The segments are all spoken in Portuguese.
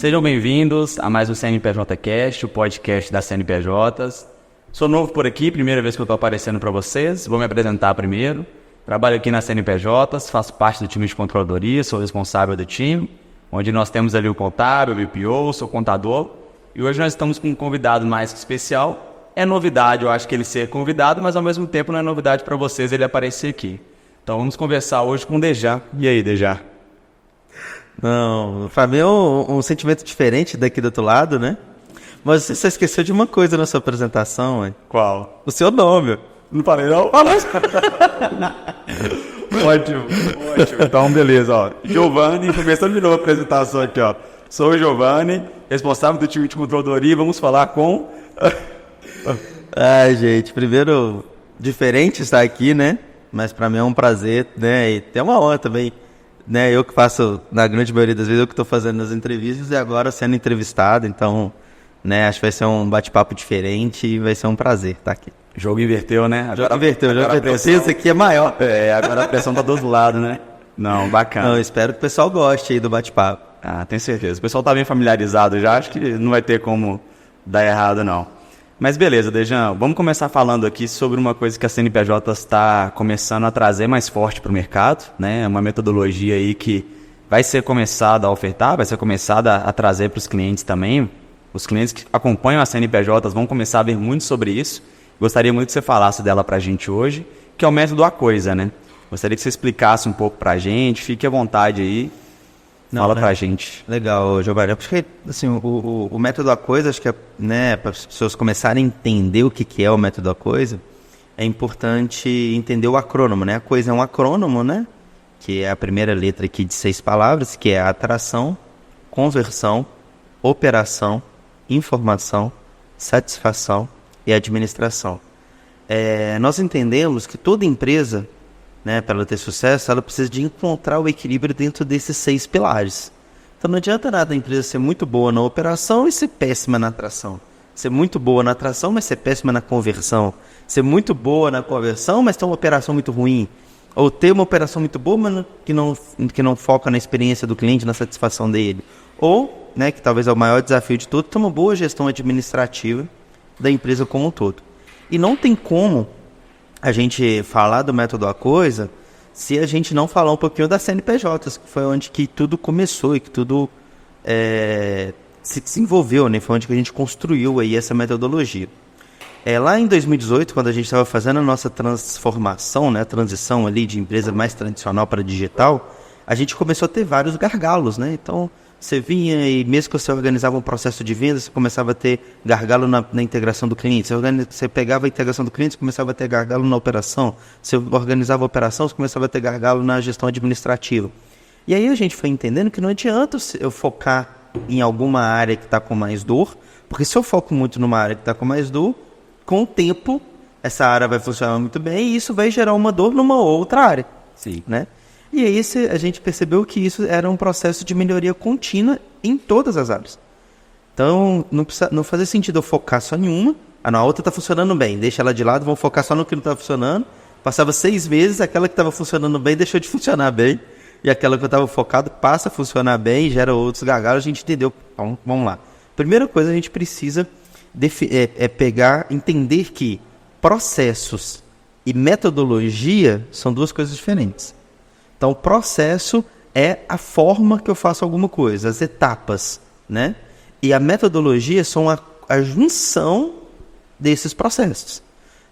Sejam bem-vindos a mais um CNPJ Cast, o podcast das CNPJs. Sou novo por aqui, primeira vez que eu estou aparecendo para vocês. Vou me apresentar primeiro. Trabalho aqui nas CNPJs, faço parte do time de controladoria, sou responsável do time, onde nós temos ali o contábil, o BPO, sou contador. E hoje nós estamos com um convidado mais especial. É novidade, eu acho que ele ser convidado, mas ao mesmo tempo não é novidade para vocês ele aparecer aqui. Então vamos conversar hoje com o Dejan. E aí, Dejan? Não, pra mim é um sentimento diferente daqui do outro lado, né? Mas você só esqueceu de uma coisa na sua apresentação, hein? Qual? O seu nome. Não falei não? Falou. Ótimo. Então, beleza, ó. Giovanni, começando de novo a apresentação aqui, ó. Sou o Giovanni, responsável do time de controladoria. Vamos falar com... Ai, gente, primeiro, diferente estar aqui, né? Mas pra mim é um prazer, né? E é uma honra também, né? Eu que faço, na grande maioria das vezes, eu que estou fazendo as entrevistas e agora sendo entrevistado. Então, né? Acho que vai ser um bate-papo diferente e vai ser um prazer estar aqui. O jogo inverteu, né? Agora inverteu. Esse aqui é maior. Agora a pressão tá do outro lado, né? Não, bacana. Não, eu espero que o pessoal goste aí do bate-papo. Ah, tenho certeza. O pessoal tá bem familiarizado já, acho que não vai ter como dar errado, não. Mas beleza, Dejan, vamos começar falando aqui sobre uma coisa que a CNPJ está começando a trazer mais forte para o mercado, né? Uma metodologia aí que vai ser começada a ofertar, vai ser começada a trazer para os clientes também. Os clientes que acompanham as CNPJs vão começar a ver muito sobre isso. Gostaria muito que você falasse dela para a gente hoje, que é o método A Coisa, né? Gostaria que você explicasse um pouco para a gente, fique à vontade aí. Fala pra gente. Legal, Giovanni. Acho que assim, o método A Coisa, acho que né, para as pessoas começarem a entender o que é o método A Coisa, é importante entender o acrônimo, né? A coisa é um acrônimo, né? Que é a primeira letra aqui de 6 palavras, que é atração, conversão, operação, informação, satisfação e administração. Nós entendemos que toda empresa, né, para ela ter sucesso, ela precisa de encontrar o equilíbrio dentro desses 6 pilares. Então não adianta nada a empresa ser muito boa na operação e ser péssima na atração. Ser muito boa na atração, mas ser péssima na conversão. Ser muito boa na conversão, mas ter uma operação muito ruim. Ou ter uma operação muito boa, mas que não foca na experiência do cliente, na satisfação dele. Ou, né, que talvez é o maior desafio de tudo, ter uma boa gestão administrativa da empresa como um todo. E não tem como a gente falar do método A Coisa se a gente não falar um pouquinho das CNPJs, que foi onde que tudo começou e que tudo se desenvolveu, né? Foi onde que a gente construiu aí essa metodologia. Lá em 2018, quando a gente estava fazendo a nossa transformação, né, a transição ali de empresa mais tradicional para digital, a gente começou a ter vários gargalos, né? Então, você vinha e mesmo que você organizava um processo de venda, você começava a ter gargalo na integração do cliente. Você pegava a integração do cliente, você começava a ter gargalo na operação. Você organizava a operação, você começava a ter gargalo na gestão administrativa. E aí a gente foi entendendo que não adianta eu focar em alguma área que está com mais dor, porque se eu foco muito numa área que está com mais dor, com o tempo essa área vai funcionar muito bem e isso vai gerar uma dor numa outra área. Sim. Né? E aí a gente percebeu que isso era um processo de melhoria contínua em todas as áreas. Então, não fazia sentido eu focar só em uma. A outra está funcionando bem, deixa ela de lado, vamos focar só no que não está funcionando. Passava 6 meses, aquela que estava funcionando bem deixou de funcionar bem. E aquela que eu estava focado passa a funcionar bem, gera outros gargalos, a gente entendeu. Então, vamos lá. Primeira coisa, a gente precisa entender que processos e metodologia são 2 coisas diferentes. Então, o processo é a forma que eu faço alguma coisa, as etapas, né? E a metodologia são a junção desses processos.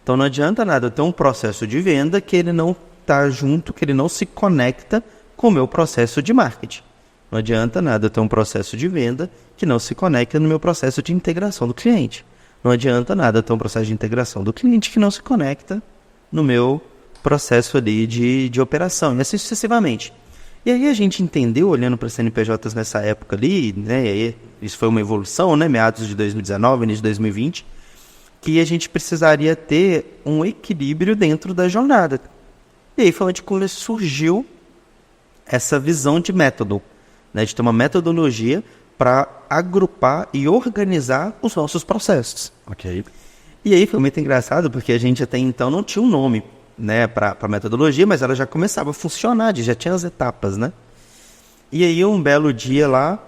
Então, não adianta nada eu ter um processo de venda que ele não está junto, que ele não se conecta com o meu processo de marketing. Não adianta nada eu ter um processo de venda que não se conecta no meu processo de integração do cliente. Não adianta nada eu ter um processo de integração do cliente que não se conecta no meu processo ali de operação, e assim sucessivamente. E aí a gente entendeu, olhando para as CNPJs nessa época ali, né, e aí isso foi uma evolução, né, meados de 2019, início de 2020, que a gente precisaria ter um equilíbrio dentro da jornada. E aí foi onde surgiu essa visão de método, né, de ter uma metodologia para agrupar e organizar os nossos processos. Ok. E aí foi muito engraçado, porque a gente até então não tinha um nome, né, para a metodologia, mas ela já começava a funcionar, já tinha as etapas, né? E aí um belo dia lá,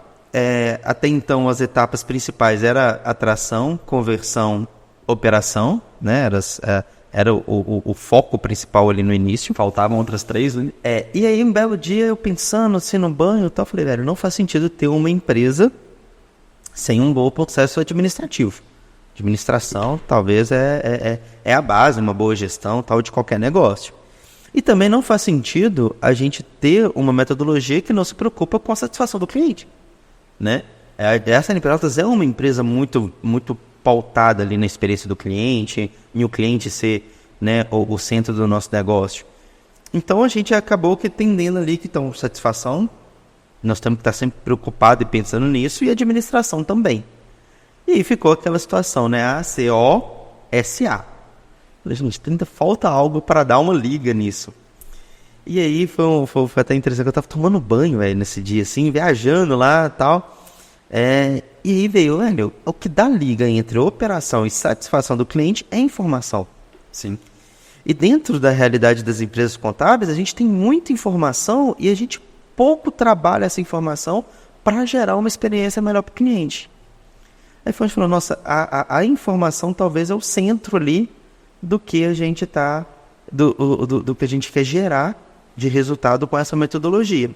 até então as etapas principais era atração, conversão, operação, né? Era o foco principal ali no início. Faltavam outras 3, né? E aí um belo dia eu pensando assim no banho e tal, falei, velho, não faz sentido ter uma empresa sem um bom processo administrativo. Administração talvez é a base, uma boa gestão tal de qualquer negócio. E também não faz sentido a gente ter uma metodologia que não se preocupa com a satisfação do cliente, né? A CNPJ é uma empresa muito, muito pautada ali na experiência do cliente, e o cliente ser, né, o centro do nosso negócio. Então a gente acabou que tendendo ali que então satisfação, nós temos que estar sempre preocupado e pensando nisso, e administração também. E aí ficou aquela situação, né? ACOSA. Gente, ainda falta algo para dar uma liga nisso. E aí foi até interessante, eu estava tomando banho, velho, nesse dia, assim, viajando lá e tal. E aí veio, velho, o que dá liga entre operação e satisfação do cliente é informação. Sim. E dentro da realidade das empresas contábeis, a gente tem muita informação e a gente pouco trabalha essa informação para gerar uma experiência melhor para o cliente. Aí a gente falou, nossa, a informação talvez é o centro ali do que a gente do que a gente quer gerar de resultado com essa metodologia.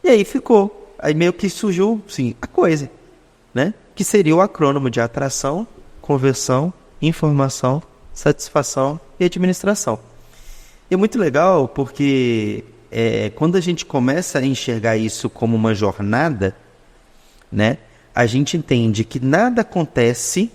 E aí ficou. Aí meio que surgiu, sim, a coisa, né? Que seria o acrônimo de atração, conversão, informação, satisfação e administração. E é muito legal porque quando a gente começa a enxergar isso como uma jornada, né? A gente entende que nada acontece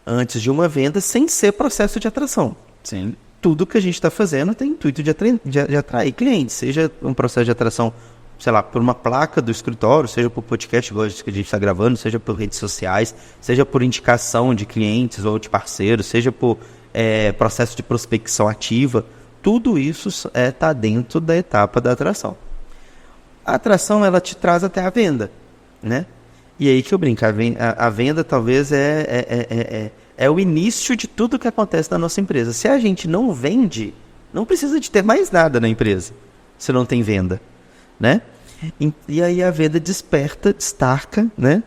antes de uma venda sem ser processo de atração. Sim. Tudo que a gente está fazendo tem intuito de atrair clientes, seja um processo de atração, sei lá, por uma placa do escritório, seja por podcast igual que a gente está gravando, seja por redes sociais, seja por indicação de clientes ou de parceiros, seja por processo de prospecção ativa. Tudo isso está dentro da etapa da atração. A atração, ela te traz até a venda, né? E aí que eu brinco, a venda talvez é o início de tudo que acontece na nossa empresa. Se a gente não vende, não precisa de ter mais nada na empresa, se não tem venda, né? E aí a venda destaca, né?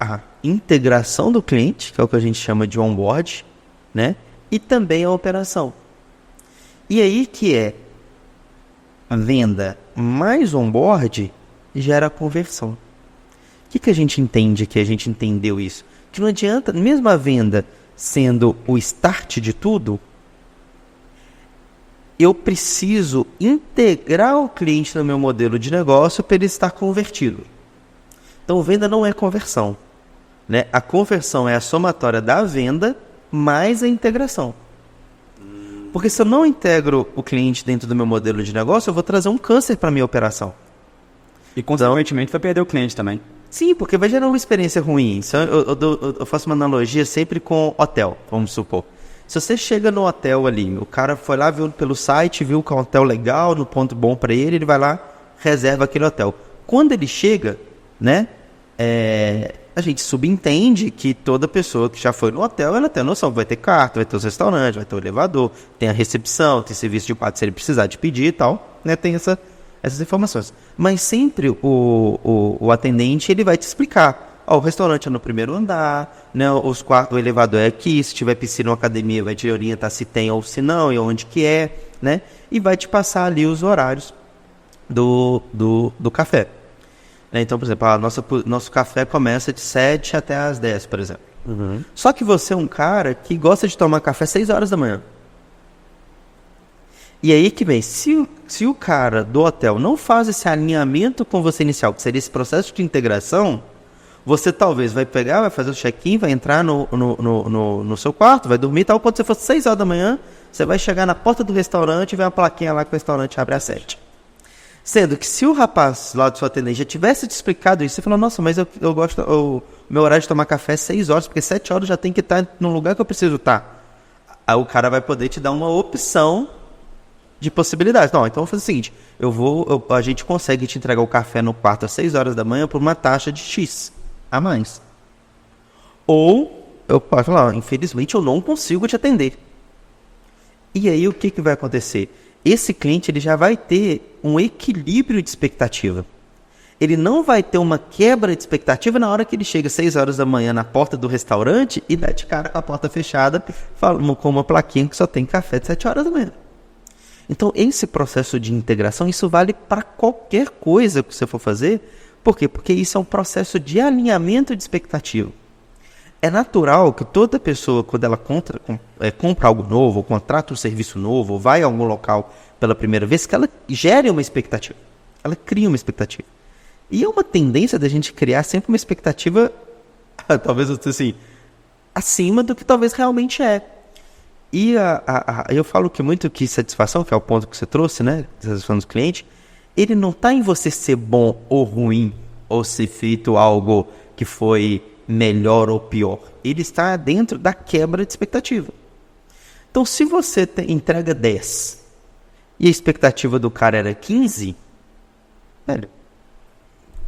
A integração do cliente, que é o que a gente chama de onboard, né? E também a operação. E aí que a venda mais onboard gera conversão. O que a gente entende que a gente entendeu isso? Que não adianta, mesmo a venda sendo o start de tudo, eu preciso integrar o cliente no meu modelo de negócio para ele estar convertido. Então, venda não é conversão, né? A conversão é a somatória da venda mais a integração. Porque se eu não integro o cliente dentro do meu modelo de negócio, eu vou trazer um câncer para a minha operação. E, consequentemente, vai perder o cliente também. Sim, porque vai gerar uma experiência ruim. Eu faço uma analogia sempre com hotel, vamos supor. Se você chega no hotel ali, o cara foi lá, viu pelo site, viu que é um hotel legal, no ponto bom para ele vai lá, reserva aquele hotel. Quando ele chega, né, a gente subentende que toda pessoa que já foi no hotel, ela tem a noção, vai ter quarto, vai ter os restaurantes, vai ter o elevador, tem a recepção, tem serviço de quarto se ele precisar de pedir e tal, né, tem essas informações. Mas sempre o atendente, ele vai te explicar. O restaurante é no primeiro andar, né, os quartos, o elevador é aqui, se tiver piscina ou academia, vai te orientar se tem ou se não, e onde que é, né? E vai te passar ali os horários do café. Então, por exemplo, nosso café começa de 7 até as 10, por exemplo. Uhum. Só que você é um cara que gosta de tomar café às 6 horas da manhã. E aí que vem, se o cara do hotel não faz esse alinhamento com você inicial, que seria esse processo de integração, você talvez vai pegar, vai fazer o check-in, vai entrar no seu quarto, vai dormir e tal. Quando você for 6 horas da manhã, você vai chegar na porta do restaurante e vê uma plaquinha lá que o restaurante abre às 7. Sendo que se o rapaz lá do seu atendente já tivesse te explicado isso, você fala, nossa, mas eu gosto, o meu horário de tomar café é 6 horas, porque 7 horas já tem que estar no lugar que eu preciso estar. Aí o cara vai poder te dar uma opção de possibilidades. Não, então vamos fazer o seguinte, a gente consegue te entregar o café no quarto às 6 horas da manhã por uma taxa de X a mais. Ou eu posso falar, infelizmente eu não consigo te atender. E aí o que vai acontecer? Esse cliente ele já vai ter um equilíbrio de expectativa. Ele não vai ter uma quebra de expectativa na hora que ele chega às 6 horas da manhã na porta do restaurante e dá de cara com a porta fechada com uma plaquinha que só tem café de 7 horas da manhã. Então, esse processo de integração, isso vale para qualquer coisa que você for fazer. Por quê? Porque isso é um processo de alinhamento de expectativa. É natural que toda pessoa, quando ela compra algo novo, ou contrata um serviço novo, ou vai a algum local pela primeira vez, que ela gere uma expectativa. Ela cria uma expectativa. E é uma tendência da gente criar sempre uma expectativa, talvez assim, acima do que talvez realmente é. E eu falo que muito que satisfação, que é o ponto que você trouxe, né? Satisfação do cliente, ele não está em você ser bom ou ruim, ou ser feito algo que foi melhor ou pior. Ele está dentro da quebra de expectativa. Então, se você entrega 10 e a expectativa do cara era 15, velho.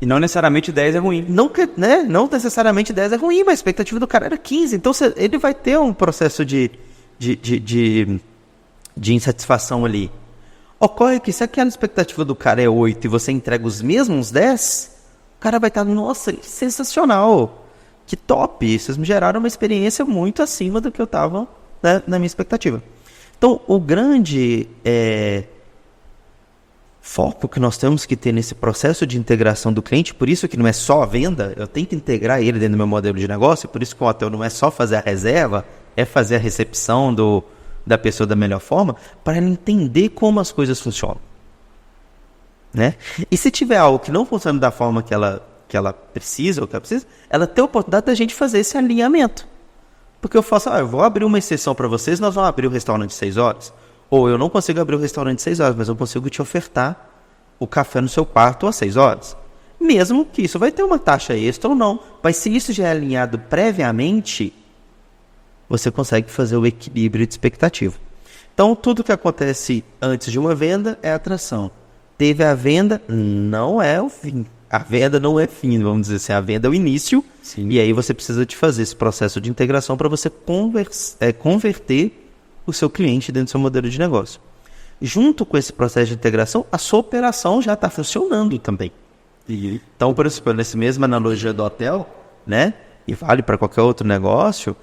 E não necessariamente 10 é ruim. Não necessariamente 10 é ruim, mas a expectativa do cara era 15. Então, ele vai ter um processo de insatisfação ali. Ocorre que se aquela expectativa do cara é 8 e você entrega os mesmos 10, o cara vai estar, nossa, sensacional, que top, vocês me geraram uma experiência muito acima do que eu estava, né, na minha expectativa. Então, o grande foco que nós temos que ter nesse processo de integração do cliente, por isso que não é só a venda, eu tenho que integrar ele dentro do meu modelo de negócio, por isso que o hotel não é só fazer a reserva, é fazer a recepção da pessoa da melhor forma, para ela entender como as coisas funcionam. Né? E se tiver algo que não funciona da forma que ela precisa, ou que ela precisa, ela tem a oportunidade da gente fazer esse alinhamento. Porque eu faço, eu vou abrir uma exceção para vocês, nós vamos abrir o restaurante 6 horas. Ou eu não consigo abrir o restaurante 6 horas, mas eu consigo te ofertar o café no seu quarto às 6 horas. Mesmo que isso vai ter uma taxa extra ou não. Mas se isso já é alinhado previamente, você consegue fazer o equilíbrio de expectativa. Então, tudo que acontece antes de uma venda é atração. Teve a venda, não é o fim. A venda não é fim, vamos dizer assim. A venda é o início. Sim. E aí você precisa de fazer esse processo de integração para você converter o seu cliente dentro do seu modelo de negócio. Junto com esse processo de integração, a sua operação já está funcionando também. Então, por exemplo, nessa mesma analogia do hotel, né? E vale para qualquer outro negócio,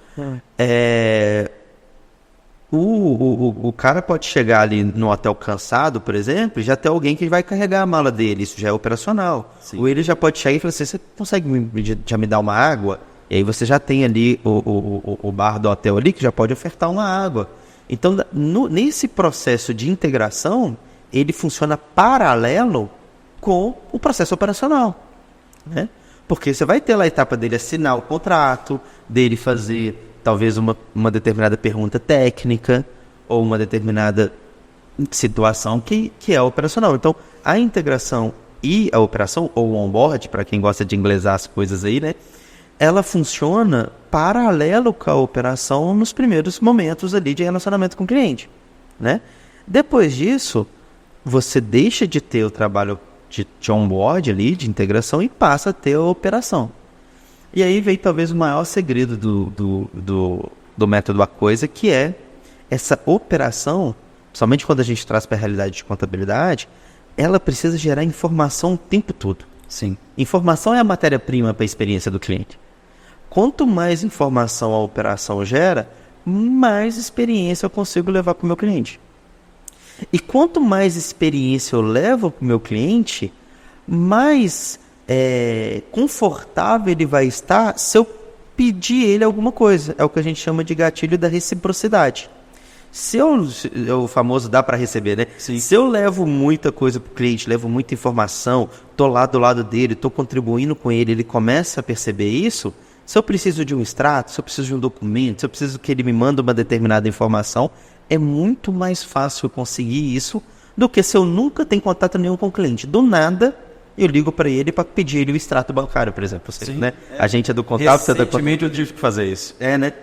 o cara pode chegar ali no hotel cansado, por exemplo, e já tem alguém que vai carregar a mala dele, isso já é operacional. Sim. Ou ele já pode chegar e falar assim, você consegue já me dar uma água? E aí você já tem ali o bar do hotel ali que já pode ofertar uma água. Então, nesse processo de integração, ele funciona paralelo com o processo operacional, né? Porque você vai ter lá a etapa dele assinar o contrato, dele fazer talvez uma determinada pergunta técnica ou uma determinada situação que é operacional. Então, a integração e a operação, ou o onboard, para quem gosta de inglesar as coisas aí, né? Ela funciona paralelo com a operação nos primeiros momentos ali de relacionamento com o cliente, né? Depois disso, você deixa de ter o trabalho de onboard ali, de integração, e passa a ter a operação. E aí vem talvez o maior segredo do método A Coisa, que é essa operação, somente quando a gente traz para a realidade de contabilidade, ela precisa gerar informação o tempo todo. Sim. Informação é a matéria-prima para a experiência do cliente. Quanto mais informação a operação gera, mais experiência eu consigo levar para o meu cliente. E quanto mais experiência eu levo para o meu cliente, mais confortável ele vai estar se eu pedir ele alguma coisa. É o que a gente chama de gatilho da reciprocidade. O famoso dá para receber, né? Sim. Se eu levo muita coisa para o cliente, levo muita informação, estou lá do lado dele, estou contribuindo com ele, ele começa a perceber isso. Se eu preciso de um extrato, se eu preciso de um documento, se eu preciso que ele me mande uma determinada informação, é muito mais fácil conseguir isso do que se eu nunca tenho contato nenhum com o cliente. Do nada, eu ligo para ele para pedir ele o extrato bancário, por exemplo. Sim, né? A gente é do contábil. Recentemente eu tive que fazer isso. Né?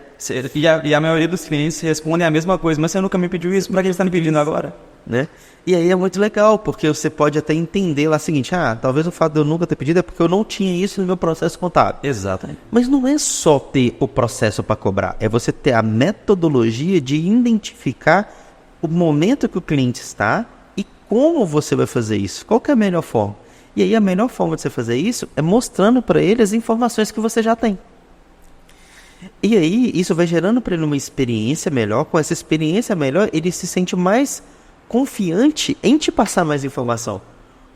E a maioria dos clientes respondem a mesma coisa, mas você nunca me pediu isso, para que você está me pedindo agora? Né? E aí é muito legal, porque você pode até entender lá o seguinte, talvez o fato de eu nunca ter pedido é porque eu não tinha isso no meu processo contábil. Exatamente. Mas não é só ter o processo para cobrar, é você ter a metodologia de identificar o momento que o cliente está e como você vai fazer isso, qual que é a melhor forma. E aí a melhor forma de você fazer isso é mostrando para ele as informações que você já tem. E aí isso vai gerando para ele uma experiência melhor. Com essa experiência melhor, ele se sente mais confiante em te passar mais informação.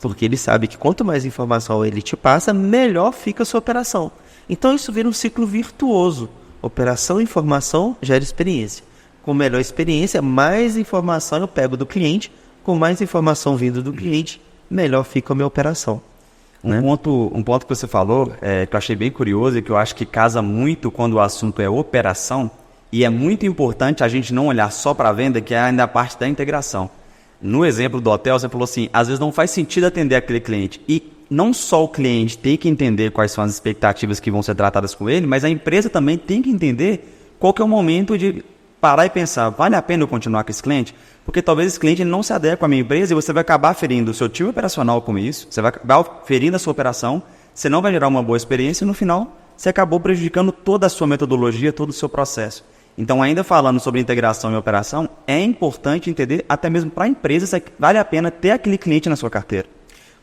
Porque ele sabe que quanto mais informação ele te passa, melhor fica a sua operação. Então isso vira um ciclo virtuoso. Operação, informação, gera experiência. Com melhor experiência, mais informação eu pego do cliente. Com mais informação vindo do cliente, melhor fica a minha operação. Um ponto que você falou, que eu achei bem curioso e que eu acho que casa muito quando o assunto é operação, e é muito importante a gente não olhar só para a venda, que é ainda a parte da integração. No exemplo do hotel, você falou assim, às vezes não faz sentido atender aquele cliente. E não só o cliente tem que entender quais são as expectativas que vão ser tratadas com ele, mas a empresa também tem que entender qual que é o momento de parar e pensar, vale a pena eu continuar com esse cliente? Porque talvez esse cliente não se adeque à minha empresa e você vai acabar ferindo o seu time operacional com isso, você vai acabar ferindo a sua operação, você não vai gerar uma boa experiência e no final você acabou prejudicando toda a sua metodologia, todo o seu processo. Então, ainda falando sobre integração e operação, é importante entender, até mesmo para a empresa, se vale a pena ter aquele cliente na sua carteira.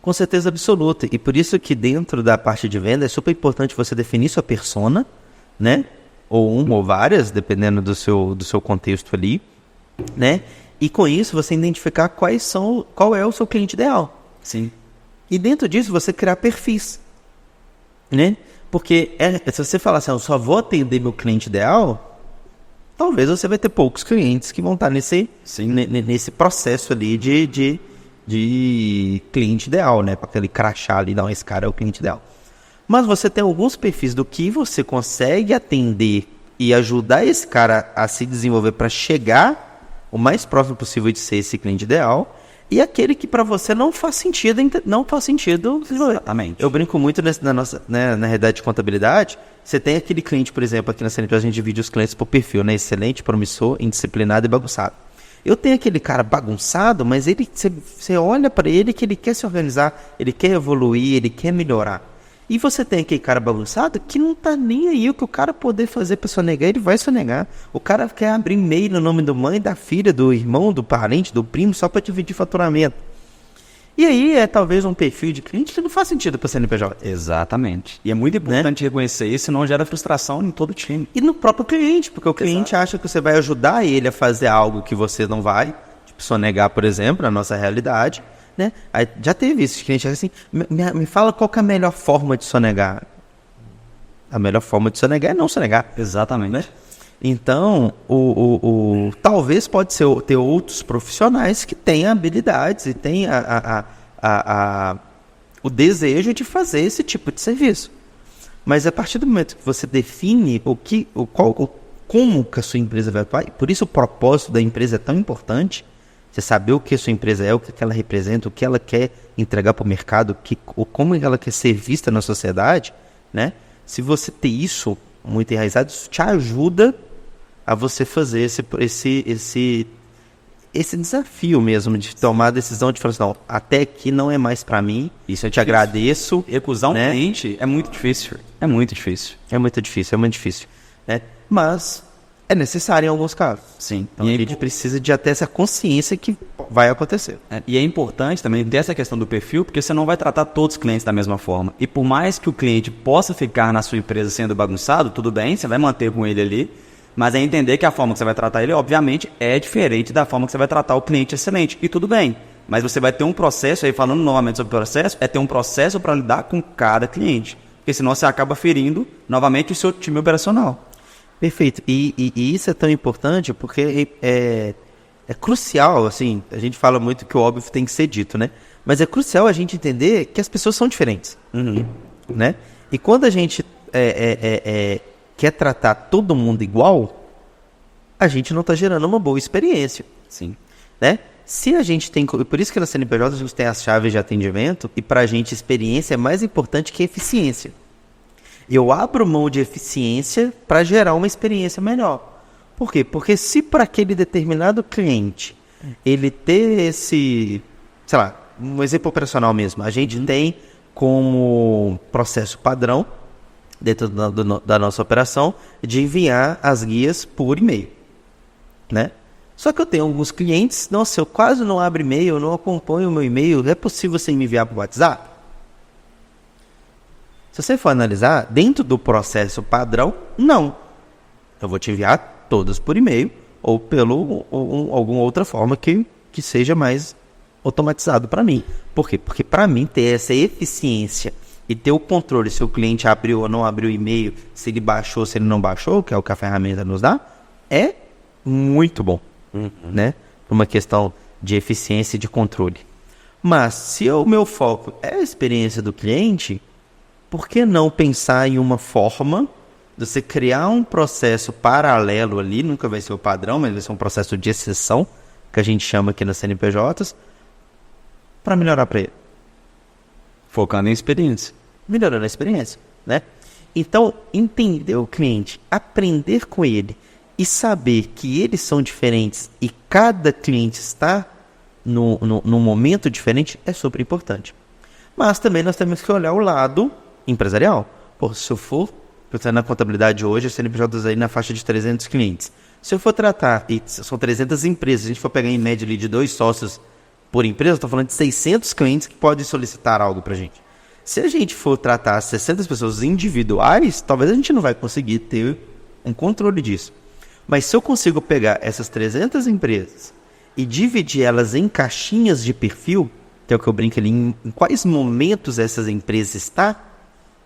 Com certeza absoluta. E por isso que dentro da parte de venda é super importante você definir sua persona, né? Ou uma ou várias, dependendo do seu contexto ali, né? E com isso você identificar qual é o seu cliente ideal. Sim. E dentro disso você criar perfis, né? Porque se você falar assim, eu só vou atender meu cliente ideal, talvez você vai ter poucos clientes que vão estar nesse processo ali de cliente ideal, né? Para aquele crachá ali, não, esse cara é o cliente ideal. Mas você tem alguns perfis do que você consegue atender e ajudar esse cara a se desenvolver para chegar o mais próximo possível de ser esse cliente ideal, e aquele que para você não faz sentido desenvolver. Exatamente. Eu brinco muito na realidade de contabilidade. Você tem aquele cliente, por exemplo, aqui na CNPJ a gente divide os clientes por perfil, né? Excelente, promissor, indisciplinado e bagunçado. Eu tenho aquele cara bagunçado, mas você olha para ele que ele quer se organizar, ele quer evoluir, ele quer melhorar. E você tem aquele cara bagunçado que não tá nem aí. O que o cara poder fazer para sonegar, ele vai sonegar. O cara quer abrir e-mail no nome da mãe, da filha, do irmão, do parente, do primo, só para dividir faturamento. E aí talvez um perfil de cliente que não faz sentido para CNPJ. Exatamente. E é muito importante reconhecer isso, senão gera frustração em todo o time. E no próprio cliente, porque o cliente acha que você vai ajudar ele a fazer algo que você não vai, tipo sonegar, por exemplo, na nossa realidade. Né? Aí, já teve isso, cliente assim, me fala qual que é a melhor forma de sonegar. A melhor forma de sonegar é não sonegar. Exatamente. Né? Então, talvez pode ser ter outros profissionais que têm habilidades e têm o desejo de fazer esse tipo de serviço. Mas a partir do momento que você define como que a sua empresa vai atuar, e por isso o propósito da empresa é tão importante. Você saber o que a sua empresa é, o que ela representa, o que ela quer entregar para o mercado, como ela quer ser vista na sociedade, né? Se você ter isso muito enraizado, isso te ajuda a você fazer esse desafio mesmo de tomar a decisão de falar assim, não, até aqui não é mais para mim, isso eu te agradeço. Recusar um cliente é muito difícil. É muito difícil. É muito difícil. Né? Mas é necessário em alguns casos. Sim. Então a gente precisa de ter essa consciência que vai acontecer. E é importante também ter essa questão do perfil, porque você não vai tratar todos os clientes da mesma forma. E por mais que o cliente possa ficar na sua empresa sendo bagunçado, tudo bem, você vai manter com ele ali, mas é entender que a forma que você vai tratar ele, obviamente, é diferente da forma que você vai tratar o cliente excelente. E tudo bem. Mas você vai ter um processo, aí falando novamente sobre o processo, é ter um processo para lidar com cada cliente. Porque senão você acaba ferindo novamente o seu time operacional. Perfeito. E isso é tão importante porque é crucial, assim, a gente fala muito que o óbvio tem que ser dito, né? Mas é crucial a gente entender que as pessoas são diferentes, né? E quando a gente quer tratar todo mundo igual, a gente não está gerando uma boa experiência. Sim. Né? Se a gente tem... Por isso que na CNPJ a gente tem as chaves de atendimento e para a gente experiência é mais importante que eficiência. Eu abro mão de eficiência para gerar uma experiência melhor. Por quê? Porque se para aquele determinado cliente ele ter esse... Sei lá, um exemplo operacional mesmo. A gente tem como processo padrão dentro da nossa operação de enviar as guias por e-mail, né? Só que eu tenho alguns clientes, nossa, eu quase não abro e-mail, eu não acompanho o meu e-mail, é possível você me enviar para o WhatsApp? Se você for analisar, dentro do processo padrão, não. Eu vou te enviar todas por e-mail ou pelo alguma outra forma que seja mais automatizado para mim. Por quê? Porque para mim ter essa eficiência e ter o controle se o cliente abriu ou não abriu o e-mail, se ele baixou, se ele não baixou, que é o que a ferramenta nos dá, é muito bom, né? Por uma questão de eficiência e de controle. Mas se o meu foco é a experiência do cliente, por que não pensar em uma forma de você criar um processo paralelo ali, nunca vai ser o padrão, mas vai ser um processo de exceção, que a gente chama aqui nas CNPJs, para melhorar para ele. Focando em experiência. Melhorando a experiência, né? Então, entender o cliente, aprender com ele e saber que eles são diferentes e cada cliente está num momento diferente é super importante. Mas também nós temos que olhar o lado empresarial. Pô, se eu for pensando na contabilidade hoje, as CNPJs aí na faixa de 300 clientes. Se eu for tratar, e são 300 empresas, se a gente for pegar em média ali de 2 sócios por empresa, estou falando de 600 clientes que podem solicitar algo para a gente. Se a gente for tratar 60 pessoas individuais, talvez a gente não vai conseguir ter um controle disso. Mas se eu consigo pegar essas 300 empresas e dividir elas em caixinhas de perfil, que é o que eu brinco ali, em quais momentos essas empresas estão,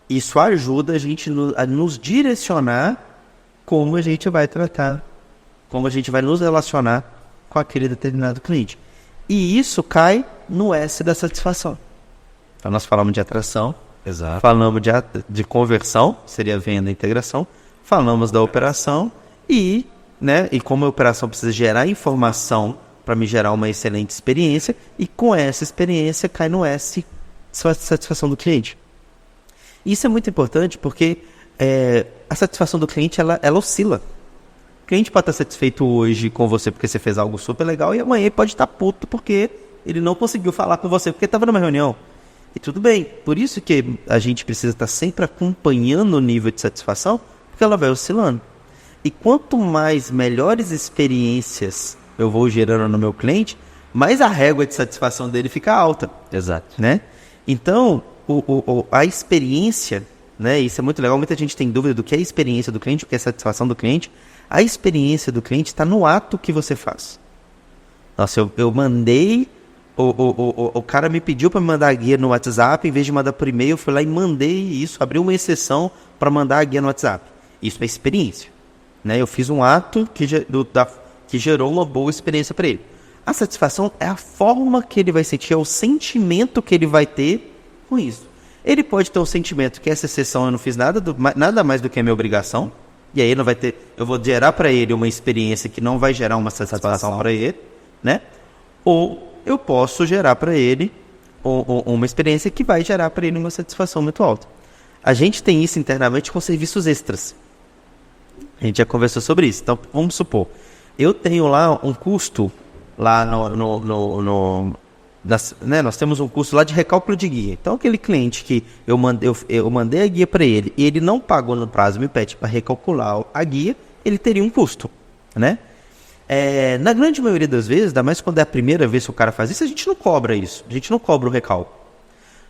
isso ajuda a gente a nos direcionar como a gente vai tratar, como a gente vai nos relacionar com aquele determinado cliente. E isso cai no S da satisfação. Então nós falamos de atração, Exato. falamos de conversão, seria venda e integração, falamos da operação e como a operação precisa gerar informação para me gerar uma excelente experiência, e com essa experiência cai no S, satisfação do cliente. Isso é muito importante porque a satisfação do cliente ela oscila. O cliente pode estar satisfeito hoje com você porque você fez algo super legal e amanhã ele pode estar puto porque ele não conseguiu falar com você porque estava numa reunião. E tudo bem, por isso que a gente precisa estar sempre acompanhando o nível de satisfação, porque ela vai oscilando. E quanto mais melhores experiências eu vou gerando no meu cliente, mais a régua de satisfação dele fica alta. Exato. Né? Então, a experiência, né? Isso é muito legal, muita gente tem dúvida do que é a experiência do cliente, o que é a satisfação do cliente. A experiência do cliente está no ato que você faz. Nossa, eu mandei, o cara me pediu para me mandar a guia no WhatsApp, em vez de mandar por e-mail, eu fui lá e mandei isso, abri uma exceção para mandar a guia no WhatsApp. Isso é experiência. Né? Eu fiz um ato que gerou uma boa experiência para ele. A satisfação é a forma que ele vai sentir, é o sentimento que ele vai ter com isso. Ele pode ter um sentimento que essa exceção eu não fiz nada mais do que a minha obrigação, e aí eu vou gerar para ele uma experiência que não vai gerar uma satisfação para ele, né? Ou eu posso gerar para ele uma experiência que vai gerar para ele uma satisfação muito alta. A gente tem isso internamente com serviços extras. A gente já conversou sobre isso. Então, vamos supor, eu tenho lá um custo, lá nós temos um custo lá de recálculo de guia. Então, aquele cliente que eu mandei a guia para ele e ele não pagou no prazo, me pede para recalcular a guia, ele teria um custo, né? Na grande maioria das vezes, ainda mais quando é a primeira vez que o cara faz isso, a gente não cobra isso, a gente não cobra o recálculo.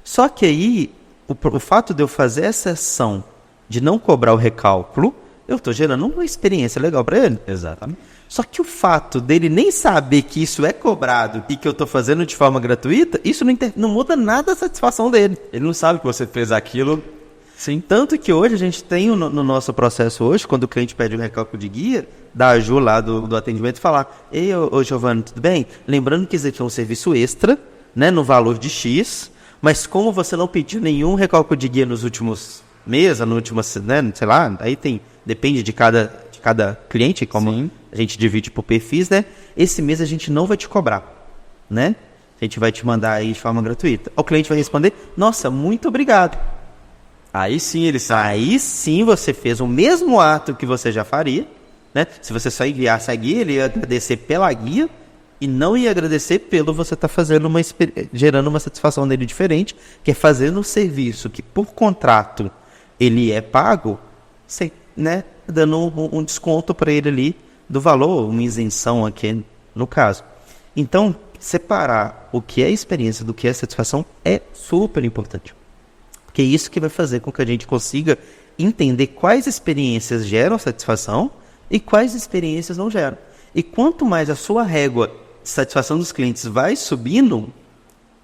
Só que aí, o fato de eu fazer essa ação de não cobrar o recálculo, eu estou gerando uma experiência legal para ele. Exatamente. Só que o fato dele nem saber que isso é cobrado e que eu estou fazendo de forma gratuita, isso não muda nada a satisfação dele. Ele não sabe que você fez aquilo. Sim. Tanto que hoje a gente tem no nosso processo hoje, quando o cliente pede um recálculo de guia, da Ju lá do atendimento falar: ei, ô Giovanni, tudo bem? Lembrando que isso aqui é um serviço extra, né, no valor de X, mas como você não pediu nenhum recálculo de guia nos últimos meses, no último, né, sei lá, aí depende de cada cliente, como Sim. A gente divide por perfis, né? Esse mês a gente não vai te cobrar, né? A gente vai te mandar aí de forma gratuita. O cliente vai responder: nossa, muito obrigado. Aí sim ele sabe. Aí sim você fez o mesmo ato que você já faria, né? Se você só enviasse a guia, ele ia agradecer pela guia e não ia agradecer pelo você estar fazendo gerando uma satisfação dele diferente, que é fazendo um serviço que por contrato ele é pago, sem, né? Dando um desconto para ele ali do valor, uma isenção aqui no caso. Então, separar o que é experiência do que é satisfação é super importante. Porque é isso que vai fazer com que a gente consiga entender quais experiências geram satisfação e quais experiências não geram. E quanto mais a sua régua de satisfação dos clientes vai subindo,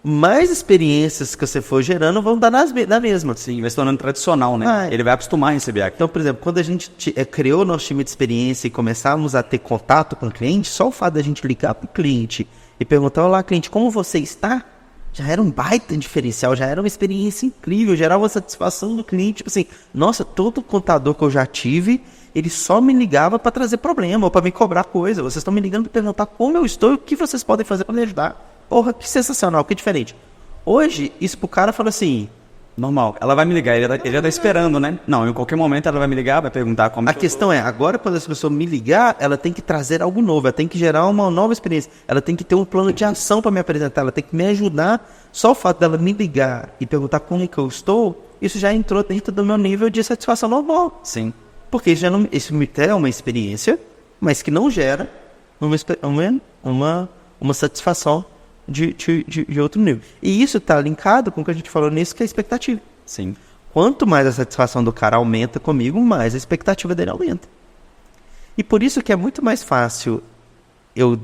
mais experiências que você for gerando vão dar na mesma. Sim, vai se tornando tradicional, né? Ele vai acostumar a receber aquilo. Então, por exemplo, quando a gente criou o nosso time de experiência e começamos a ter contato com o cliente, só o fato da gente ligar para o cliente e perguntar: olá, cliente, como você está? Já era um baita diferencial, já era uma experiência incrível, gerava uma satisfação do cliente. Tipo assim, nossa, todo contador que eu já tive, ele só me ligava para trazer problema ou para me cobrar coisa. Vocês estão me ligando para perguntar como eu estou e o que vocês podem fazer para me ajudar. Porra, que sensacional, que diferente. Hoje, isso pro cara fala assim... Normal, ela vai me ligar, ele já tá esperando, né? Não, em qualquer momento ela vai me ligar, vai perguntar como... A questão é, agora quando essa pessoa me ligar, ela tem que trazer algo novo, ela tem que gerar uma nova experiência, ela tem que ter um plano de ação para me apresentar, ela tem que me ajudar. Só o fato dela me ligar e perguntar como é que eu estou, isso já entrou dentro do meu nível de satisfação normal. Sim. Porque isso me é uma experiência, mas que não gera uma satisfação de outro nível. E isso está linkado com o que a gente falou nisso, que é a expectativa. Sim. Quanto mais a satisfação do cara aumenta comigo, mais a expectativa dele aumenta. E por isso que é muito mais fácil eu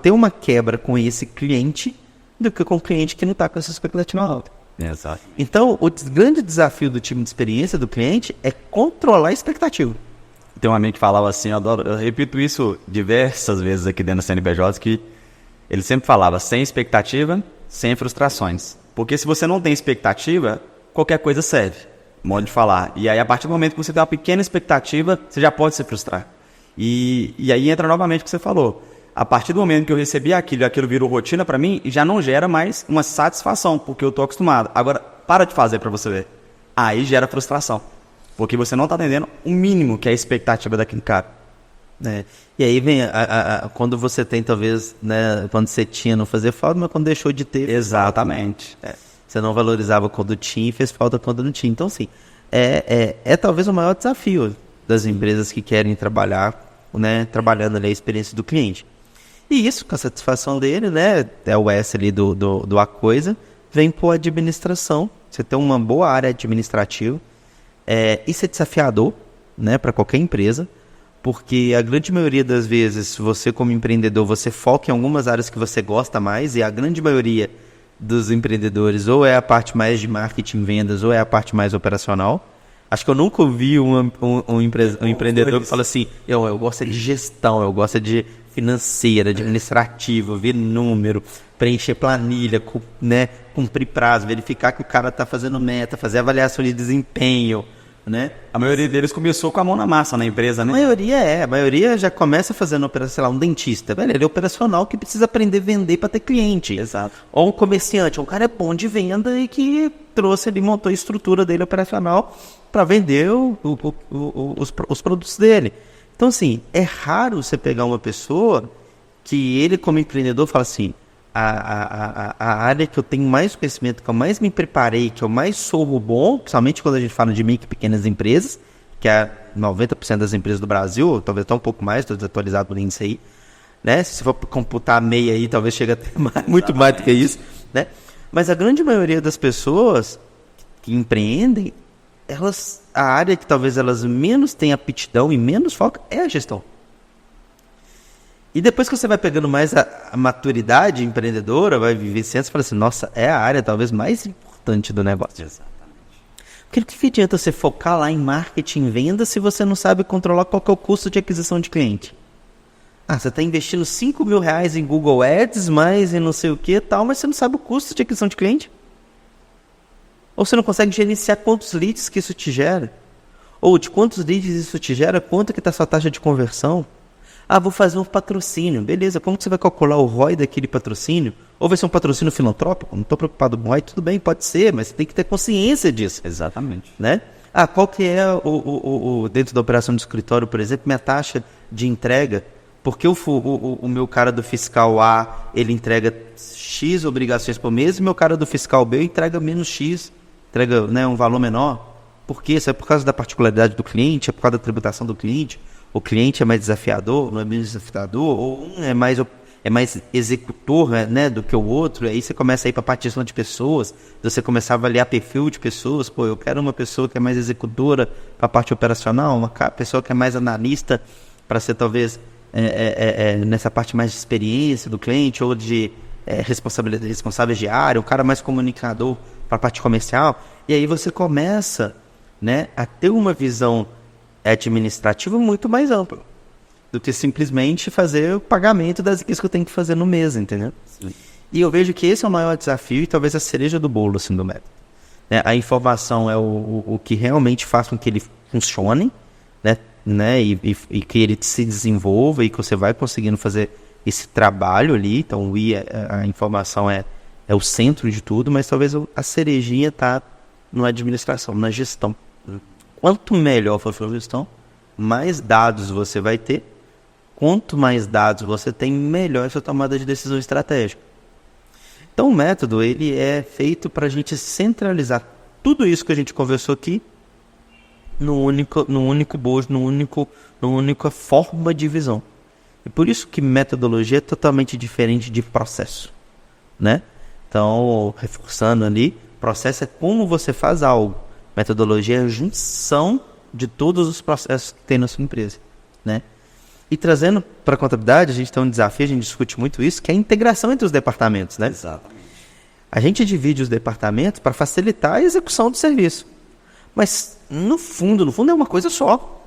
ter uma quebra com esse cliente do que com o cliente que não está com essa expectativa alta. Exato. Então, o grande desafio do time de experiência do cliente é controlar a expectativa. Tem um amigo que falava assim, eu repito isso diversas vezes aqui dentro da CNPJ, que ele sempre falava, sem expectativa, sem frustrações. Porque se você não tem expectativa, qualquer coisa serve, modo de falar. E aí, a partir do momento que você tem uma pequena expectativa, você já pode se frustrar. E aí entra novamente o que você falou. A partir do momento que eu recebi aquilo e aquilo virou rotina para mim, já não gera mais uma satisfação, porque eu estou acostumado. Agora, para de fazer para você ver. Aí gera frustração. Porque você não está atendendo o mínimo que é a expectativa daquele cara. E aí vem quando você tem, talvez, né, quando você tinha não fazia falta, mas quando deixou de ter. Exatamente. Você não valorizava quando tinha e fez falta quando não tinha. Então, assim, é talvez o maior desafio das empresas que querem trabalhar, né, trabalhando ali a experiência do cliente. E isso, com a satisfação dele, né, é o S ali do A Coisa, vem por administração. Você tem uma boa área administrativa. Isso é desafiador, né, para qualquer empresa. Porque a grande maioria das vezes, você como empreendedor, você foca em algumas áreas que você gosta mais, e a grande maioria dos empreendedores ou é a parte mais de marketing, vendas, ou é a parte mais operacional. Acho que eu nunca ouvi um empreendedor que fala assim, eu gosto de gestão, eu gosto de financeira, administrativo, ver número, preencher planilha, né, cumprir prazo, verificar que o cara está fazendo meta, fazer avaliação de desempenho, né? A maioria deles começou com a mão na massa na empresa, né? A maioria já começa fazendo operação, sei lá, um dentista, velho, ele é operacional que precisa aprender a vender para ter cliente. Exato. Ou um comerciante, um cara é bom de venda e que trouxe ali, montou a estrutura dele operacional para vender os produtos dele. Então, assim, é raro você pegar uma pessoa que ele, como empreendedor, fala assim, a área que eu tenho mais conhecimento, que eu mais me preparei, que eu mais sou bom, principalmente quando a gente fala de micro e pequenas empresas, que é 90% das empresas do Brasil, talvez até um pouco mais, estou desatualizado no índice aí, né? Se for computar meia aí, talvez chegue até muito mais do que isso, né? Mas a grande maioria das pessoas que empreendem, a área que talvez elas menos têm aptidão e menos foco é a gestão. E depois que você vai pegando mais a maturidade empreendedora, vai vivenciando, você fala assim, nossa, é a área talvez mais importante do negócio. Exatamente. Porque o que adianta você focar lá em marketing e venda se você não sabe controlar qual que é o custo de aquisição de cliente? Você está investindo R$5.000 em Google Ads, mais em não sei o que e tal, mas você não sabe o custo de aquisição de cliente? Ou você não consegue gerenciar quantos leads que isso te gera? Ou de quantos leads isso te gera, quanto que está a sua taxa de conversão? Vou fazer um patrocínio. Beleza, como que você vai calcular o ROI daquele patrocínio? Ou vai ser um patrocínio filantrópico? Não estou preocupado com o ROI, tudo bem, pode ser, mas você tem que ter consciência disso. Exatamente. Né? Qual que é dentro da operação de escritório, por exemplo, minha taxa de entrega? Porque o meu cara do fiscal A, ele entrega X obrigações por mês, e meu cara do fiscal B entrega menos X, entrega, né, um valor menor. Por quê? Isso é por causa da particularidade do cliente, é por causa da tributação do cliente? O cliente é mais desafiador, não é menos desafiador, ou um é é mais executor, né, do que o outro, aí você começa a ir para a parte de gestão de pessoas, você começa a avaliar perfil de pessoas, pô, eu quero uma pessoa que é mais executora para a parte operacional, uma pessoa que é mais analista para ser talvez nessa parte mais de experiência do cliente ou de responsáveis de área, um cara mais comunicador para a parte comercial, e aí você começa, né, a ter uma visão administrativa muito mais ampla do que simplesmente fazer o pagamento das coisas que eu tenho que fazer no mês, entendeu? Sim. E eu vejo que esse é o maior desafio e talvez a cereja do bolo, assim, do método. Né? A informação é o que realmente faz com que ele funcione, né? E que ele se desenvolva e que você vai conseguindo fazer esse trabalho ali. Então, a informação é o centro de tudo, mas talvez a cerejinha está na administração, na gestão. Quanto melhor for a gestão, mais dados você vai ter. Quanto mais dados você tem, melhor a sua tomada de decisão estratégica. Então, o método ele é feito para a gente centralizar tudo isso que a gente conversou aqui no único bojo, numa única forma de visão. E por isso que metodologia é totalmente diferente de processo, né? Então, reforçando ali, processo é como você faz algo. Metodologia é a junção de todos os processos que tem na sua empresa, né? E trazendo para a contabilidade, a gente tem um desafio, a gente discute muito isso, que é a integração entre os departamentos, né? Exatamente. A gente divide os departamentos para facilitar a execução do serviço. Mas, no fundo é uma coisa só,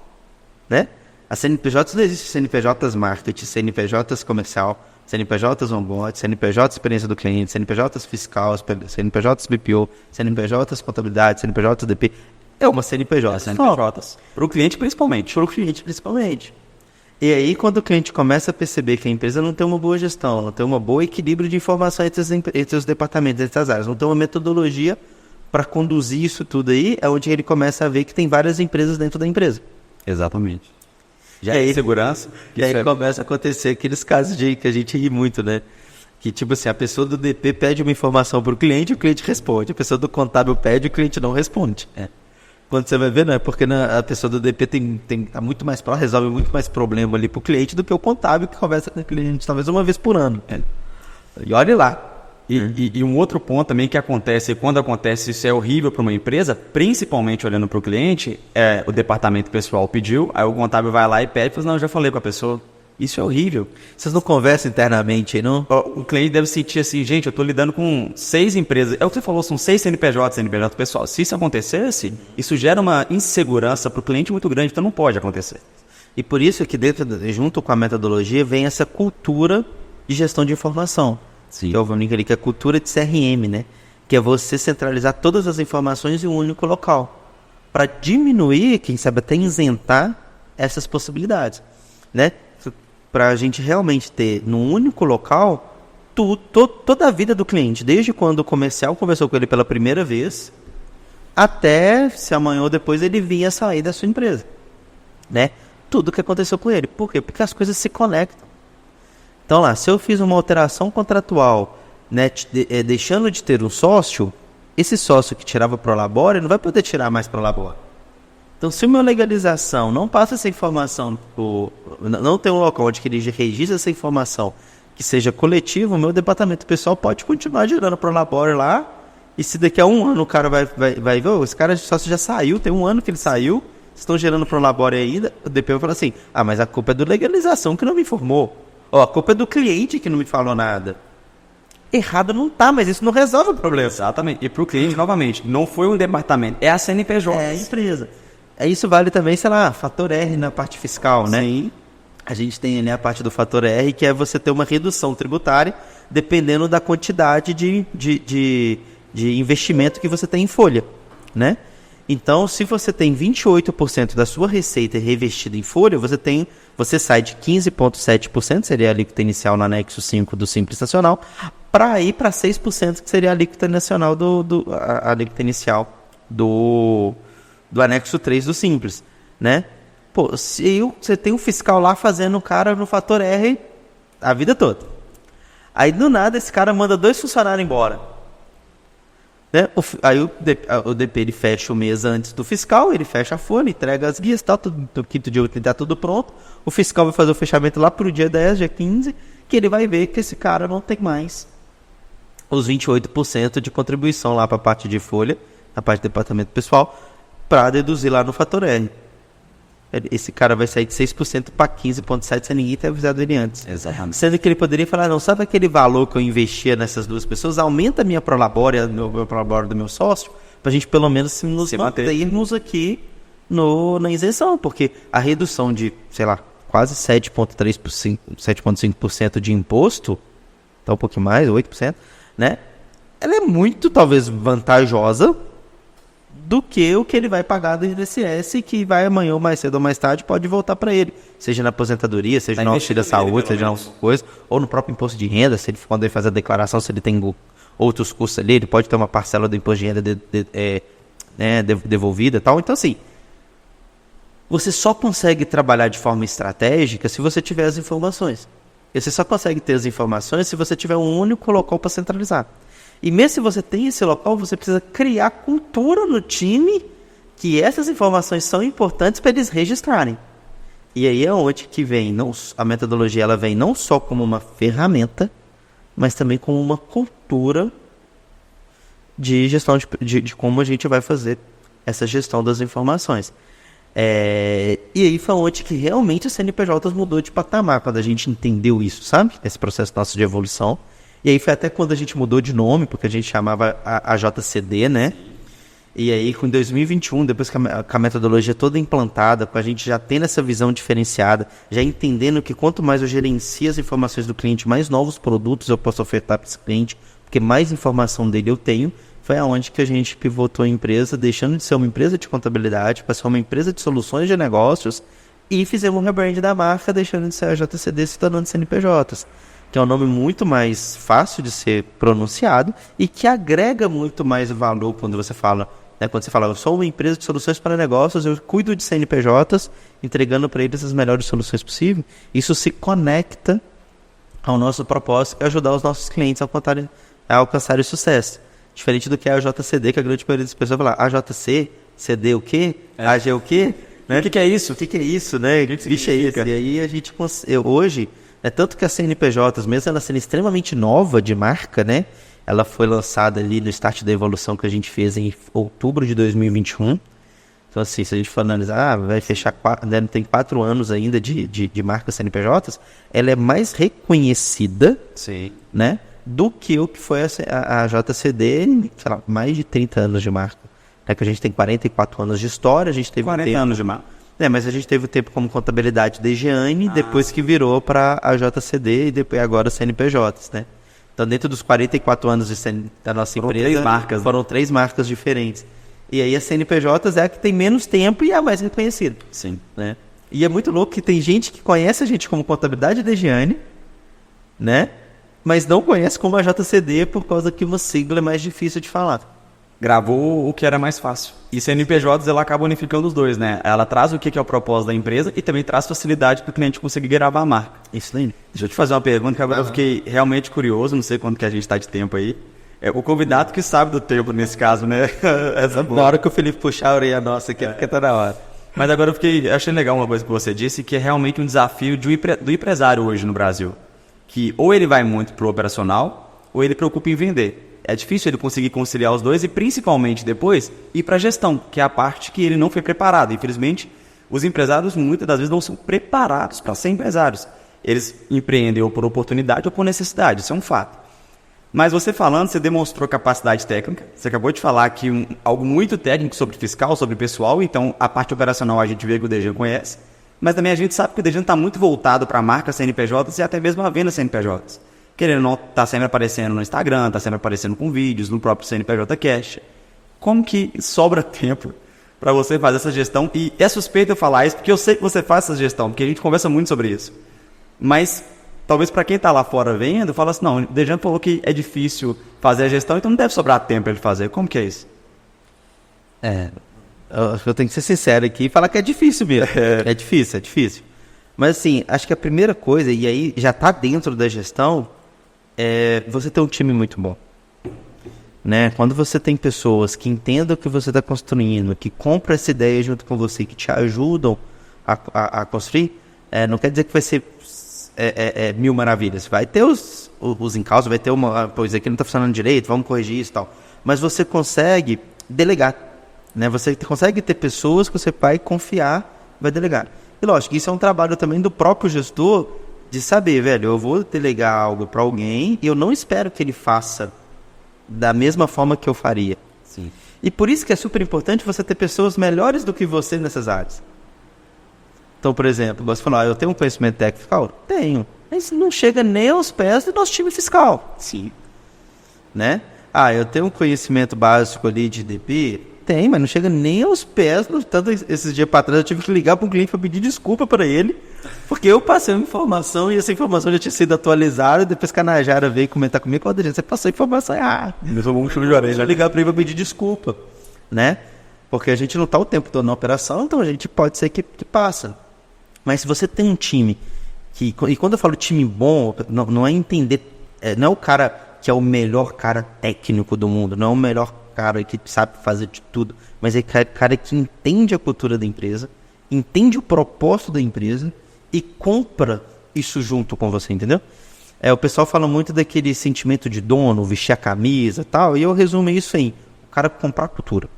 né? A CNPJ não existe CNPJs marketing, CNPJs comercial, CNPJs onboard, CNPJ experiência do cliente, CNPJs fiscal, CNPJs BPO, CNPJs contabilidade, CNPJs DP. É uma CNPJ. CNPJs. Para o cliente principalmente. Para o cliente principalmente. E aí, quando o cliente começa a perceber que a empresa não tem uma boa gestão, não tem um bom equilíbrio de informação entre os departamentos, entre as áreas, não tem uma metodologia para conduzir isso tudo aí, é onde ele começa a ver que tem várias empresas dentro da empresa. Exatamente. Já é segurança. E aí começa a acontecer aqueles casos que a gente ri muito, né? Que tipo assim, a pessoa do DP pede uma informação para o cliente responde. A pessoa do contábil pede, o cliente não responde. Quando você vai ver, não é porque a pessoa do DP tá muito mais próxima, resolve muito mais problema ali para o cliente do que o contábil que conversa com o cliente talvez uma vez por ano. E olhe lá. E um outro ponto também que acontece, e quando acontece isso é horrível para uma empresa, principalmente olhando para o cliente, o departamento pessoal pediu, aí o contábil vai lá e pede, fala, não, eu já falei com a pessoa. Isso é horrível. Vocês não conversam internamente aí, não? O cliente deve sentir assim, gente, eu estou lidando com 6 empresas. É o que você falou, são 6 CNPJ pessoal. Se isso acontecesse, isso gera uma insegurança para o cliente muito grande, então não pode acontecer. E por isso que junto com a metodologia vem essa cultura de gestão de informação. Sim. Que eu vou brincar ali, que é a cultura de CRM, né? Que é você centralizar todas as informações em um único local. Para diminuir, quem sabe até isentar essas possibilidades, né? Para a gente realmente ter num único local toda a vida do cliente, desde quando o comercial conversou com ele pela primeira vez, até se amanhã ou depois ele vinha sair da sua empresa, né? Tudo que aconteceu com ele. Por quê? Porque as coisas se conectam. Então lá, se eu fiz uma alteração contratual, né, deixando de ter um sócio, esse sócio que tirava pro Labora, ele não vai poder tirar mais pro Labora. Então, se uma legalização não passa essa informação, não tem um local onde ele registra essa informação que seja coletivo, o meu departamento pessoal pode continuar girando para o Labora lá, e se daqui a um ano o cara vai ver, esse cara só já saiu, tem um ano que ele saiu, estão gerando para o Labora ainda, o DP vai falar assim, mas a culpa é do legalização que não me informou, a culpa é do cliente que não me falou nada. Errado não tá, mas isso não resolve o problema. Exatamente, e para o cliente, novamente, não foi um departamento, é a CNPJ. É a empresa. Isso vale também, sei lá, fator R na parte fiscal, né? Sim. A gente tem ali a parte do fator R, que é você ter uma redução tributária dependendo da quantidade de investimento que você tem em folha, né? Então, se você tem 28% da sua receita revestida em folha, você sai de 15,7%, seria a alíquota inicial no anexo 5 do Simples Nacional, para ir para 6%, que seria a alíquota nacional a alíquota inicial do anexo 3 do Simples, né? Pô, se você tem um fiscal lá fazendo o cara no fator R a vida toda. Aí, do nada, esse cara manda 2 funcionários embora. Né? Aí o DP ele fecha o mês antes do fiscal, ele fecha a folha, entrega as guias, tal, no quinto dia está tudo pronto. O fiscal vai fazer o fechamento lá para o dia 10, dia 15, que ele vai ver que esse cara não tem mais os 28% de contribuição lá para a parte de folha, na parte do departamento pessoal, para deduzir lá no fator R. Esse cara vai sair de 6% para 15,7% sem ninguém ter avisado ele antes. Exatamente. Sendo que ele poderia falar, não, sabe aquele valor que eu investia nessas duas pessoas? Aumenta a minha prolabore, meu prolabore do meu sócio, para a gente pelo menos nos mantermos aqui na isenção, porque a redução de, sei lá, quase 7,5% de imposto, tá um pouquinho mais, 8%, né? Ela é muito, talvez, vantajosa do que o que ele vai pagar do INSS, que vai amanhã ou mais cedo ou mais tarde pode voltar para ele, seja na aposentadoria, seja no auxílio da saúde, seja na coisa, ou no próprio imposto de renda, se ele, quando ele faz a declaração, se ele tem outros custos ali, ele pode ter uma parcela do imposto de renda devolvida e tal. Então, assim, você só consegue trabalhar de forma estratégica se você tiver as informações. E você só consegue ter as informações se você tiver um único local para centralizar. E mesmo se você tem esse local, você precisa criar cultura no time que essas informações são importantes para eles registrarem. E aí é onde que vem, a metodologia ela vem não só como uma ferramenta, mas também como uma cultura de gestão de como a gente vai fazer essa gestão das informações. E aí foi onde que realmente o CNPJ mudou de patamar, quando a gente entendeu isso, sabe? Esse processo nosso de evolução. E aí foi até quando a gente mudou de nome, porque a gente chamava a JCD, né? E aí, com 2021, depois com a metodologia toda implantada, com a gente já tendo essa visão diferenciada, já entendendo que quanto mais eu gerencio as informações do cliente, mais novos produtos eu posso ofertar para esse cliente, porque mais informação dele eu tenho, foi aonde que a gente pivotou a empresa, deixando de ser uma empresa de contabilidade para ser uma empresa de soluções de negócios, e fizemos um rebrand da marca, deixando de ser a JCD e se tornando CNPJs. Que é um nome muito mais fácil de ser pronunciado e que agrega muito mais valor quando você fala, né? Quando você fala, eu sou uma empresa de soluções para negócios, eu cuido de CNPJs, entregando para eles as melhores soluções possíveis. Isso se conecta ao nosso propósito, é ajudar os nossos clientes a alcançarem sucesso. Diferente do que é a JCD, que a grande maioria das pessoas fala, AJC, CD o quê? AG o quê? Né? O que é isso? O que é isso, né? Que bicho é isso? E aí a gente, hoje... tanto que a CNPJs, mesmo ela sendo extremamente nova de marca, né? Ela foi lançada ali no start da evolução que a gente fez em outubro de 2021. Então, assim, se a gente for analisar, vai fechar, né, tem 4 anos ainda de marca CNPJs, ela é mais reconhecida, sim, né? Do que o que foi a JCD, sei lá, mais de 30 anos de marca. É que a gente tem 44 anos de história, a gente teve 40 anos de marca. Mas a gente teve o tempo como contabilidade da Higiene, depois que virou para a JCD e depois agora CNPJs, né? Então, dentro dos 44 anos da nossa empresa, foram 3 marcas diferentes. E aí a CNPJs é a que tem menos tempo e é a mais reconhecida. Sim. Né? E é muito louco que tem gente que conhece a gente como contabilidade da Higiene, né? Mas não conhece como a JCD por causa que uma sigla é mais difícil de falar. Gravou o que era mais fácil. E CNPJs, ela acaba unificando os dois, né? Ela traz o que é o propósito da empresa e também traz facilidade para o cliente conseguir gravar a marca. Isso aí. Deixa eu te fazer uma pergunta que agora eu fiquei realmente curioso, não sei quanto que a gente está de tempo aí. É o convidado que sabe do tempo nesse caso, né? Na hora que o Felipe puxar a orelha nossa aqui, porque tá na hora. Mas agora eu achei legal uma coisa que você disse, que é realmente um desafio do empresário hoje no Brasil. Que ou ele vai muito pro operacional, ou ele preocupa em vender. É difícil ele conseguir conciliar os dois e, principalmente depois, ir para a gestão, que é a parte que ele não foi preparado. Infelizmente, os empresários muitas das vezes não são preparados para ser empresários. Eles empreendem ou por oportunidade ou por necessidade, isso é um fato. Mas você falando, você demonstrou capacidade técnica. Você acabou de falar aqui algo muito técnico sobre fiscal, sobre pessoal. Então, a parte operacional a gente vê que o Dejan conhece. Mas também a gente sabe que o Dejan está muito voltado para a marca CNPJs e até mesmo a venda CNPJs. Querendo ou não, está sempre aparecendo no Instagram, está sempre aparecendo com vídeos, no próprio CNPJ Cash. Como que sobra tempo para você fazer essa gestão? E é suspeito eu falar isso, porque eu sei que você faz essa gestão, porque a gente conversa muito sobre isso. Mas, talvez para quem está lá fora vendo, fala assim, não, o Dejan falou que é difícil fazer a gestão, então não deve sobrar tempo para ele fazer. Como que é isso? Eu tenho que ser sincero aqui e falar que é difícil mesmo. É difícil. Mas, assim, acho que a primeira coisa, e aí já está dentro da gestão, é você ter um time muito bom. né? Quando você tem pessoas que entendem o que você está construindo, que compram essa ideia junto com você, que te ajudam a construir, não quer dizer que vai ser mil maravilhas. Vai ter os encalços, vai ter pois aqui não está funcionando direito, vamos corrigir isso e tal. Mas você consegue delegar, né? Você consegue ter pessoas que você vai confiar, vai delegar. E lógico, isso é um trabalho também do próprio gestor, de saber, velho, eu vou delegar algo para alguém e eu não espero que ele faça da mesma forma que eu faria. Sim. E por isso que é super importante você ter pessoas melhores do que você nessas áreas. Então, por exemplo, você falou, eu tenho um conhecimento técnico fiscal? Tenho. Mas não chega nem aos pés do nosso time fiscal. Sim. Né? Eu tenho um conhecimento básico ali de DP? Tem, mas não chega nem aos pés. Tanto esses dias para trás eu tive que ligar para um cliente para pedir desculpa para ele, porque eu passei uma informação e essa informação já tinha sido atualizada. E depois que a Najara veio comentar comigo, você passou a informação errada. Eu sou um chulo de orelha. Deixa eu ligar para ele para pedir desculpa, né? Porque a gente não está o tempo todo na operação, então a gente pode ser que passa. Mas se você tem um time e quando eu falo time bom, não é entender, não é o cara que é o melhor cara técnico do mundo, não é o melhor cara que sabe fazer de tudo, mas é cara que entende a cultura da empresa, entende o propósito da empresa e compra isso junto com você, entendeu? O pessoal fala muito daquele sentimento de dono, vestir a camisa e tal, e eu resumo isso em o cara comprar a cultura.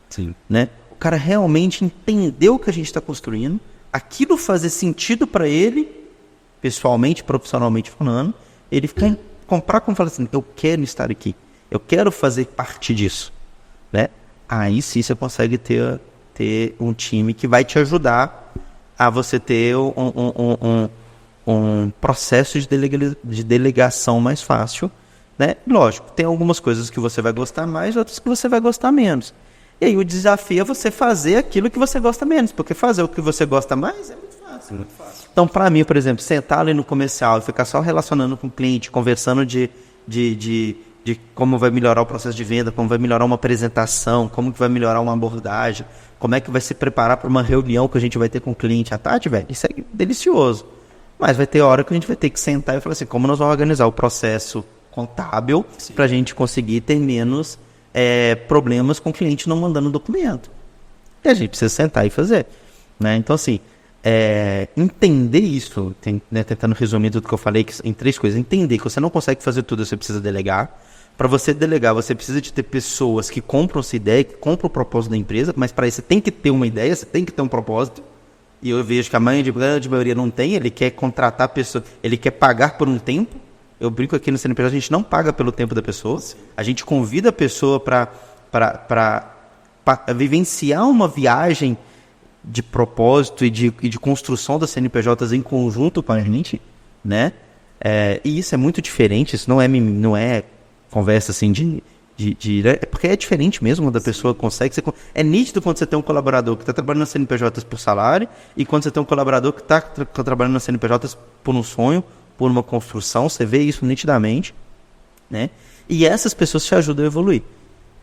Sim. Né? O cara realmente entender o que a gente está construindo, aquilo fazer sentido para ele, pessoalmente, profissionalmente falando, ele ficar comprar como fala assim, eu quero estar aqui, eu quero fazer parte disso, né? Aí sim você consegue ter um time que vai te ajudar a você ter um processo de delegação mais fácil, né? Lógico, tem algumas coisas que você vai gostar mais, outras que você vai gostar menos. E aí o desafio é você fazer aquilo que você gosta menos, porque fazer o que você gosta mais é muito fácil. Muito fácil. Então, para mim, por exemplo, sentar ali no comercial e ficar só relacionando com o cliente, conversando de como vai melhorar o processo de venda, como vai melhorar uma apresentação, como que vai melhorar uma abordagem, como é que vai se preparar para uma reunião que a gente vai ter com o cliente à tarde, velho, isso é delicioso. Mas vai ter hora que a gente vai ter que sentar e falar assim, como nós vamos organizar o processo contábil para a gente conseguir ter menos problemas com o cliente não mandando documento. E a gente precisa sentar e fazer, né? Então, assim, entender isso, tentando resumir tudo que eu falei em 3 coisas. Entender que você não consegue fazer tudo, você precisa delegar. Para você delegar, você precisa de ter pessoas que compram essa ideia, que compram o propósito da empresa, mas para isso você tem que ter uma ideia, você tem que ter um propósito. E eu vejo que a grande maioria não tem, ele quer contratar pessoas, ele quer pagar por um tempo. Eu brinco aqui no CNPJ, a gente não paga pelo tempo da pessoa, a gente convida a pessoa para vivenciar uma viagem de propósito e de construção das CNPJs em conjunto com a gente, né? E isso é muito diferente, isso não é conversa assim porque é diferente mesmo quando a pessoa consegue. É nítido quando você tem um colaborador que está trabalhando nas CNPJs por salário e quando você tem um colaborador que está trabalhando nas CNPJs por um sonho, por uma construção, você vê isso nitidamente, né? E essas pessoas te ajudam a evoluir.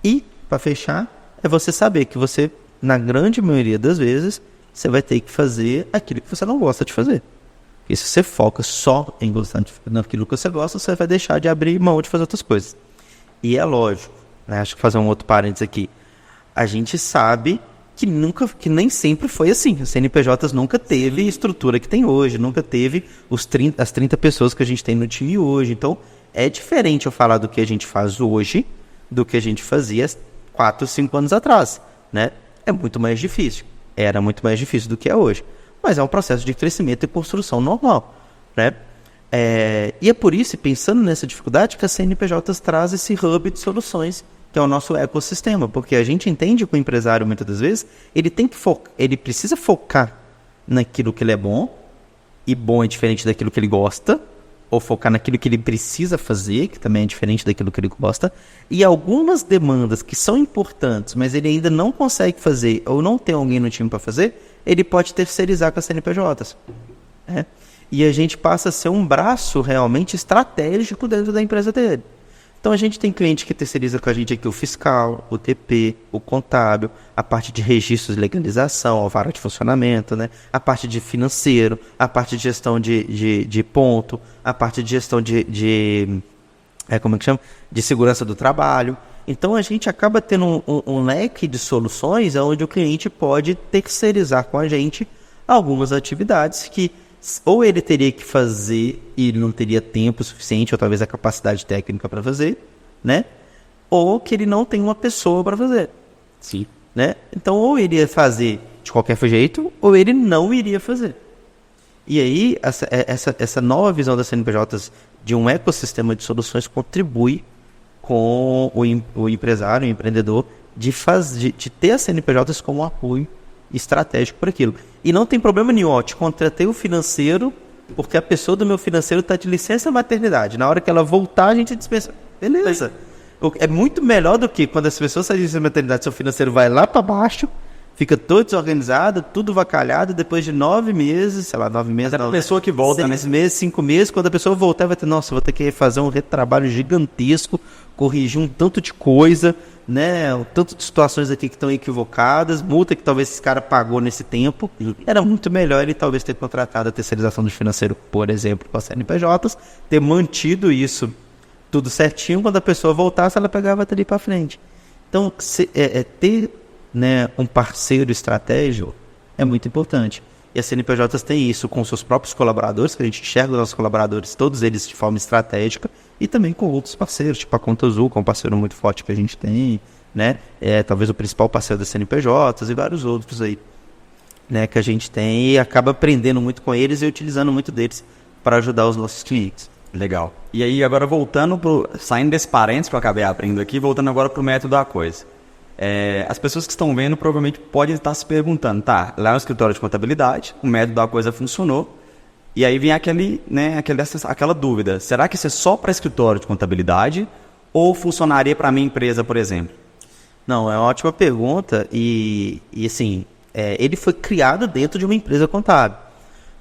E, para fechar, é você saber que você, na grande maioria das vezes, você vai ter que fazer aquilo que você não gosta de fazer. E se você foca só em gostar naquilo que você gosta, você vai deixar de abrir mão de fazer outras coisas. E é lógico, né? Acho que fazer um outro parênteses aqui. A gente sabe que nem sempre foi assim. As CNPJs nunca teve a estrutura que tem hoje, nunca teve as 30 pessoas que a gente tem no time hoje. Então, é diferente eu falar do que a gente faz hoje do que a gente fazia 4, 5 anos atrás, né? É muito mais difícil. Era muito mais difícil do que é hoje. Mas é um processo de crescimento e construção normal, né? E é por isso, pensando nessa dificuldade, que a CNPJs traz esse hub de soluções, que é o nosso ecossistema, porque a gente entende que o empresário, muitas das vezes, ele precisa focar naquilo que ele é bom, e bom é diferente daquilo que ele gosta, ou focar naquilo que ele precisa fazer, que também é diferente daquilo que ele gosta, e algumas demandas que são importantes, mas ele ainda não consegue fazer, ou não tem alguém no time para fazer, ele pode terceirizar com as CNPJs, né? E a gente passa a ser um braço realmente estratégico dentro da empresa dele. Então a gente tem cliente que terceiriza com a gente aqui o fiscal, o TP, o contábil, a parte de registros de legalização, a vara de funcionamento, né? A parte de financeiro, a parte de gestão de ponto, a parte de gestão como é que chama? De segurança do trabalho. Então a gente acaba tendo um leque de soluções onde o cliente pode terceirizar com a gente algumas atividades que ou ele teria que fazer e ele não teria tempo suficiente ou talvez a capacidade técnica para fazer, né? Ou que ele não tem uma pessoa para fazer. Sim. Né? Então, ou ele ia fazer de qualquer jeito, ou ele não iria fazer. E aí, essa nova visão das CNPJs de um ecossistema de soluções contribui com o empresário, o empreendedor, de ter as CNPJs como apoio estratégico para aquilo. E não tem problema nenhum, ó, te contratei o financeiro, porque a pessoa do meu financeiro está de licença maternidade. Na hora que ela voltar, a gente dispensa. Beleza. É muito melhor do que quando as pessoas saem de licença maternidade, seu financeiro vai lá para baixo, fica todo desorganizado, tudo vacalhado, depois de 9 meses, sei lá, 9 meses... Mas a pessoa que volta, 6 meses, 5 meses, quando a pessoa voltar, vai ter, nossa, vou ter que fazer um retrabalho gigantesco, corrigir um tanto de coisa, né, um tanto de situações aqui que estão equivocadas, multa que talvez esse cara pagou nesse tempo. Era muito melhor ele talvez ter contratado a terceirização do financeiro, por exemplo, com as CNPJs, ter mantido isso tudo certinho, quando a pessoa voltasse, ela pegava dali para frente. Então, ter, né, um parceiro estratégico é muito importante. E as CNPJs têm isso com seus próprios colaboradores, que a gente enxerga os nossos colaboradores, todos eles de forma estratégica, e também com outros parceiros, tipo a Conta Azul, que é um parceiro muito forte que a gente tem, né? Talvez o principal parceiro das CNPJs e vários outros aí, né, que a gente tem e acaba aprendendo muito com eles e utilizando muito deles para ajudar os nossos clientes. Legal. E aí, agora voltando saindo desse parênteses que eu acabei abrindo aqui, voltando agora para o método da coisa. As pessoas que estão vendo provavelmente podem estar se perguntando, tá, lá no escritório de contabilidade, o método da coisa funcionou, e aí vem aquela dúvida, será que isso é só para escritório de contabilidade ou funcionaria para a minha empresa, por exemplo? Não, é uma ótima pergunta e assim, ele foi criado dentro de uma empresa contábil,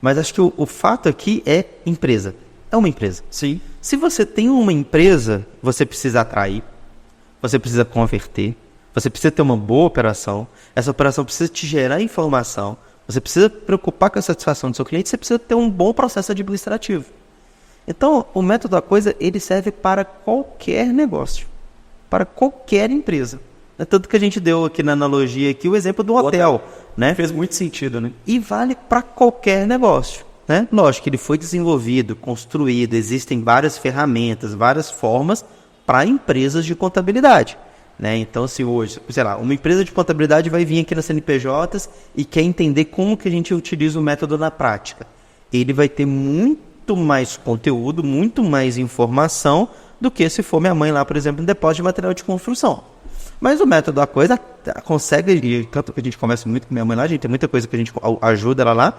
mas acho que o fato aqui é empresa. É uma empresa. Sim. Se você tem uma empresa, você precisa atrair, você precisa converter, você precisa ter uma boa operação, essa operação precisa te gerar informação, você precisa preocupar com a satisfação do seu cliente, você precisa ter um bom processo administrativo. Então, o método da coisa, ele serve para qualquer negócio, para qualquer empresa. É tanto que a gente deu aqui na analogia aqui o exemplo do hotel, né? Fez muito sentido, né? E vale para qualquer negócio. Né? Lógico que ele foi desenvolvido, construído, existem várias ferramentas, várias formas para empresas de contabilidade. Né? Então, se hoje, sei lá, uma empresa de contabilidade vai vir aqui nas CNPJs e quer entender como que a gente utiliza o método na prática, ele vai ter muito mais conteúdo, muito mais informação do que se for minha mãe lá, por exemplo, em depósito de material de construção. Mas o método da coisa consegue, e tanto que a gente conversa muito com minha mãe lá, a gente tem muita coisa que a gente ajuda ela lá,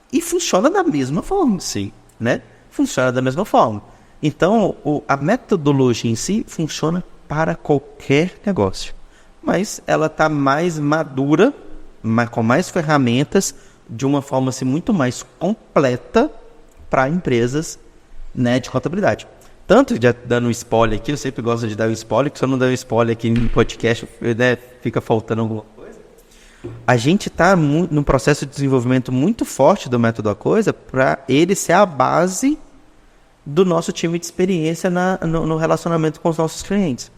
e funciona da mesma forma. Sim. Né? Funciona da mesma forma. Então, a metodologia em si funciona para qualquer negócio. Mas ela está mais madura, com mais ferramentas, de uma forma assim, muito mais completa para empresas, né, de contabilidade. Tanto, já dando um spoiler aqui, eu sempre gosto de dar um spoiler, que se eu não der um spoiler aqui no podcast, né, fica faltando alguma coisa. A gente está num processo de desenvolvimento muito forte do método da coisa para ele ser a base do nosso time de experiência no relacionamento com os nossos clientes.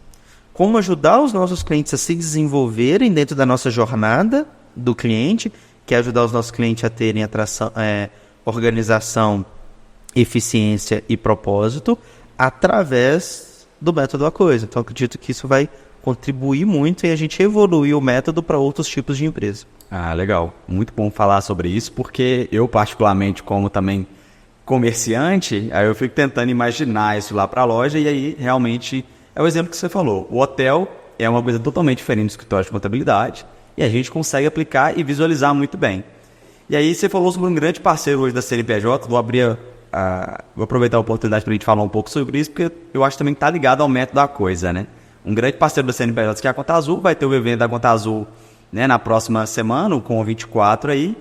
Como ajudar os nossos clientes a se desenvolverem dentro da nossa jornada do cliente, que é ajudar os nossos clientes a terem atração, organização, eficiência e propósito através do método da coisa. Então, acredito que isso vai contribuir muito em a gente evoluir o método para outros tipos de empresa. Ah, legal. Muito bom falar sobre isso, porque eu, particularmente, como também comerciante, aí eu fico tentando imaginar isso lá para a loja e aí, realmente, é o exemplo que você falou. O hotel é uma coisa totalmente diferente do escritório de contabilidade e a gente consegue aplicar e visualizar muito bem. E aí, você falou sobre um grande parceiro hoje da CNPJ, vou aproveitar a oportunidade para a gente falar um pouco sobre isso, porque eu acho também que está ligado ao método da coisa, né? Um grande parceiro da CNPJ, que é a Conta Azul, vai ter o evento da Conta Azul, né, na próxima semana, o Com 24 aí.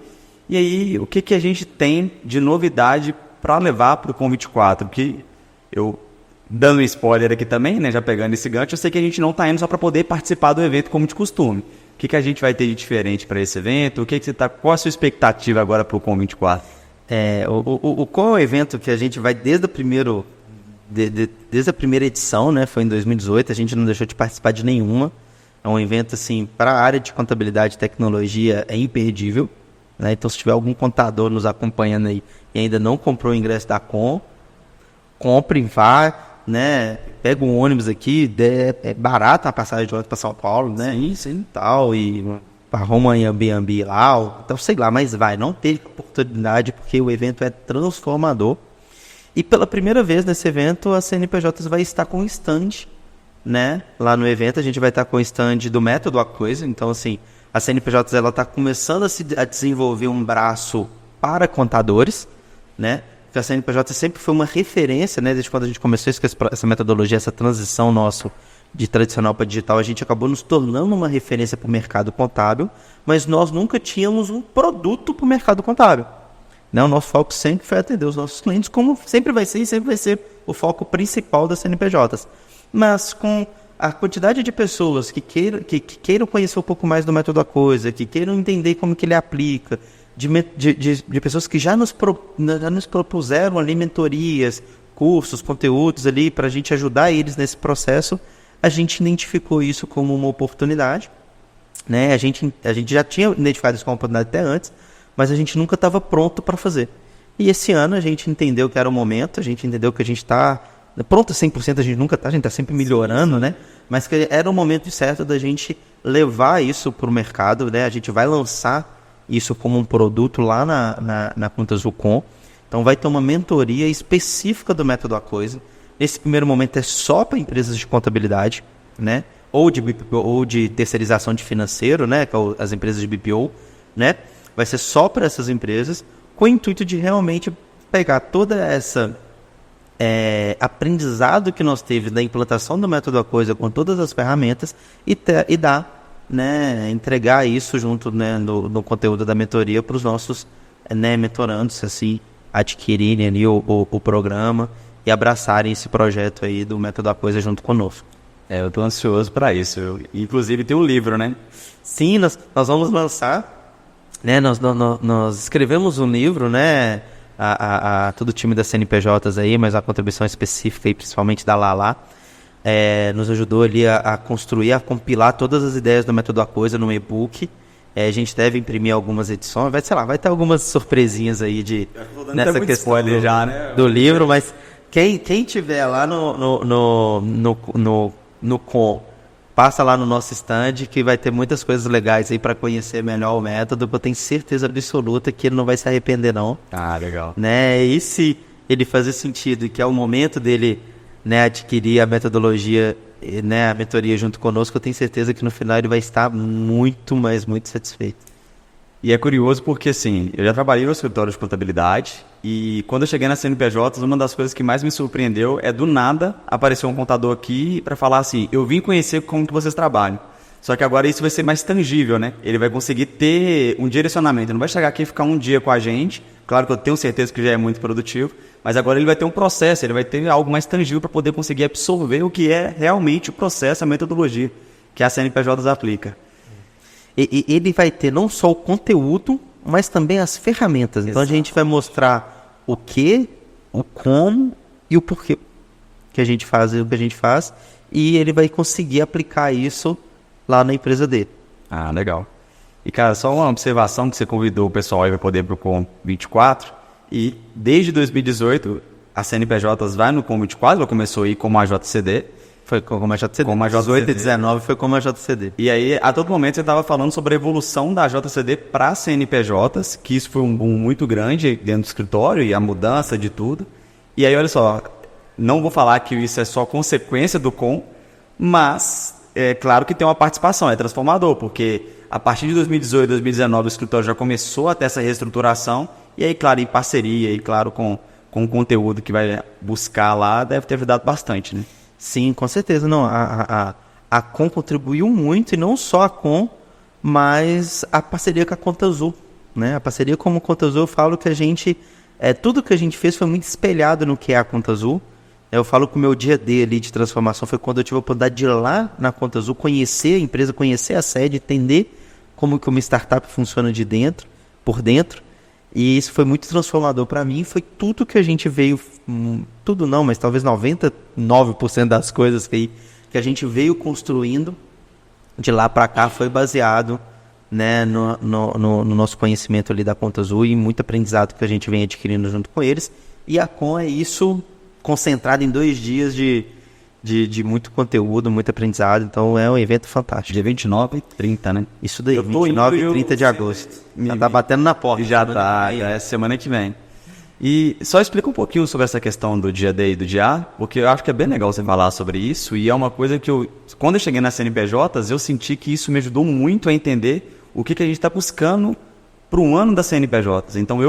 E aí, o que a gente tem de novidade para levar para o Com 24? Que eu, dando um spoiler aqui também, né, já pegando esse gancho, eu sei que a gente não está indo só para poder participar do evento como de costume. O que a gente vai ter de diferente para esse evento? Qual a sua expectativa agora para o Com 24? O Com é um evento que a gente vai desde o primeiro desde a primeira edição, né, foi em 2018, a gente não deixou de participar de nenhuma. É um evento, assim, para a área de contabilidade e tecnologia é imperdível, né? Então, se tiver algum contador nos acompanhando aí e ainda não comprou o ingresso da compre, vá, né? Pega um ônibus aqui, é barato a passagem de ônibus para São Paulo, né? Sim. Tal, e arruma em Airbnb lá, então sei lá, mas vai, não teve oportunidade porque o evento é transformador. E pela primeira vez nesse evento, a CNPJ vai estar com um stand, né? Lá no evento a gente vai estar com o stand do Método A Coisa. Então, assim, a CNPJ ela está começando a desenvolver um braço para contadores, né? Porque a CNPJ sempre foi uma referência, né? Desde quando a gente começou essa metodologia, essa transição nossa de tradicional para digital, a gente acabou nos tornando uma referência para o mercado contábil, mas nós nunca tínhamos um produto para o mercado contábil. Né? O nosso foco sempre foi atender os nossos clientes, como sempre vai ser e sempre vai ser o foco principal das CNPJs. Mas com a quantidade de pessoas que queiram conhecer um pouco mais do Método A Coisa, que queiram entender como que ele aplica, de pessoas que já nos propuseram ali mentorias, cursos, conteúdos ali para a gente ajudar eles nesse processo, a gente identificou isso como uma oportunidade, né? A gente já tinha identificado isso como uma oportunidade até antes, mas a gente nunca estava pronto para fazer. E esse ano a gente entendeu que era o momento, a gente entendeu que a gente está pronto 100%, a gente nunca está, a gente está sempre melhorando, né? Mas que era o momento certo da gente levar isso para o mercado, né? A gente vai lançar isso como um produto lá na Conta Zucom. Então vai ter uma mentoria específica do Método A Coisa. Esse primeiro momento é só para empresas de contabilidade, né? Ou de terceirização de financeiro, né? Que é as empresas de BPO, né? Vai ser só para essas empresas, com o intuito de realmente pegar toda essa aprendizado que nós teve da implantação do Método A Coisa com todas as ferramentas e dar, né? Entregar isso junto, né? no conteúdo da mentoria para os nossos, né? Mentorandos, assim, adquirirem ali o programa e abraçarem esse projeto aí do Método A Coisa junto conosco. Eu estou ansioso para isso. Inclusive tem um livro, né? Sim, nós vamos lançar, né? Nós escrevemos um livro, né? Todo o time das CNPJs aí, mas a contribuição específica e principalmente da Lala nos ajudou ali a construir, a compilar todas as ideias do Método A Coisa no e-book. A gente deve imprimir algumas edições, vai ter algumas surpresinhas aí nessa questão já, né? do livro, mas quem tiver lá no Com, passa lá no nosso stand que vai ter muitas coisas legais aí para conhecer melhor o método, eu tenho certeza absoluta que ele não vai se arrepender não. Ah, legal. Né? E se ele fazer sentido e que é o momento dele, né, adquirir a metodologia, né, a mentoria junto conosco, eu tenho certeza que no final ele vai estar muito, mas muito satisfeito. E é curioso porque, assim, eu já trabalhei no escritório de contabilidade e quando eu cheguei na CNPJ, uma das coisas que mais me surpreendeu é do nada aparecer um contador aqui para falar assim, eu vim conhecer como que vocês trabalham. Só que agora isso vai ser mais tangível, né? Ele vai conseguir ter um direcionamento, ele não vai chegar aqui e ficar um dia com a gente, claro que eu tenho certeza que já é muito produtivo, mas agora ele vai ter um processo, ele vai ter algo mais tangível para poder conseguir absorver o que é realmente o processo, a metodologia que a CNPJ aplica. E ele vai ter não só o conteúdo, mas também as ferramentas. Então, a gente vai mostrar o que, o como e o porquê que a gente faz e o que a gente faz. E ele vai conseguir aplicar isso lá na empresa dele. Ah, legal. E, cara, só uma observação que você convidou o pessoal aí para poder ir para o Com 24. E desde 2018, a CNPJ vai no Com 24, ela começou a ir como a JCD. Foi como a JCD. Como a JCD. 18 e 19 foi como a JCD. E aí, a todo momento, você estava falando sobre a evolução da JCD para CNPJs, que isso foi um boom muito grande dentro do escritório e a mudança de tudo. E aí, olha só, não vou falar que isso é só consequência do Com, mas é claro que tem uma participação, é transformador, porque a partir de 2018, 2019, o escritório já começou a ter essa reestruturação, e aí, claro, em parceria, e claro, com o conteúdo que vai buscar lá, deve ter ajudado bastante, né? Sim, com certeza. Não, a Com contribuiu muito, e não só a Com, mas a parceria com a Conta Azul. Né? A parceria com a Conta Azul, eu falo que a gente... tudo que a gente fez foi muito espelhado no que é a Conta Azul. Eu falo que o meu dia D ali de transformação foi quando eu tive a oportunidade de ir lá na Conta Azul, conhecer a empresa, conhecer a sede, entender como que uma startup funciona por dentro. E isso foi muito transformador para mim. Foi tudo que a gente veio... Tudo não, mas talvez 99% das coisas que a gente veio construindo de lá para cá foi baseado, né, no nosso conhecimento ali da Conta Azul e muito aprendizado que a gente vem adquirindo junto com eles. E a Com é isso concentrado em 2 dias de muito conteúdo, muito aprendizado. Então é um evento fantástico. Dia 29 e 30, né? Isso daí, 29 e 30 de agosto. Já tá batendo na porta. Já tá, é semana que vem. E só explica um pouquinho sobre essa questão do dia D e do dia A, porque eu acho que é bem legal você falar sobre isso, e é uma coisa que quando eu cheguei na CNPJs, eu senti que isso me ajudou muito a entender o que a gente está buscando para um ano das CNPJs. Então,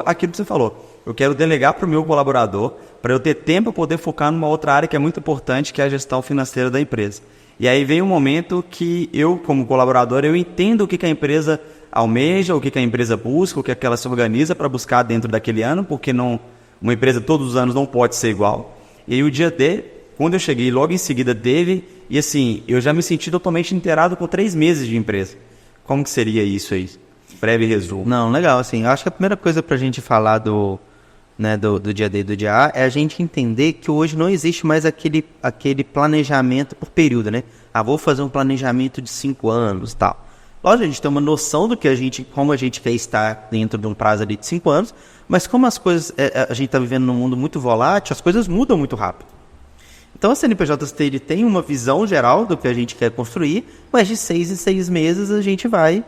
aquilo que você falou, eu quero delegar para o meu colaborador, para eu ter tempo para poder focar numa outra área que é muito importante, que é a gestão financeira da empresa. E aí vem um momento que eu, como colaborador, eu entendo o que a empresa almeja, o que a empresa busca, o que ela se organiza para buscar dentro daquele ano, porque uma empresa todos os anos não pode ser igual. E aí o dia D, quando eu cheguei, logo em seguida teve, e assim, eu já me senti totalmente inteirado com 3 meses de empresa. Como que seria isso aí? Breve resumo. Não, legal, assim, eu acho que a primeira coisa para a gente falar do dia D e do dia A é a gente entender que hoje não existe mais aquele planejamento por período, né? Vou fazer um planejamento de 5 anos e tal. Lógico, a gente tem uma noção do que como a gente quer estar dentro de um prazo ali de 5 anos, mas como as coisas, a gente está vivendo num mundo muito volátil, as coisas mudam muito rápido. Então a CNPJ ele tem uma visão geral do que a gente quer construir, mas de 6 em 6 meses a gente vai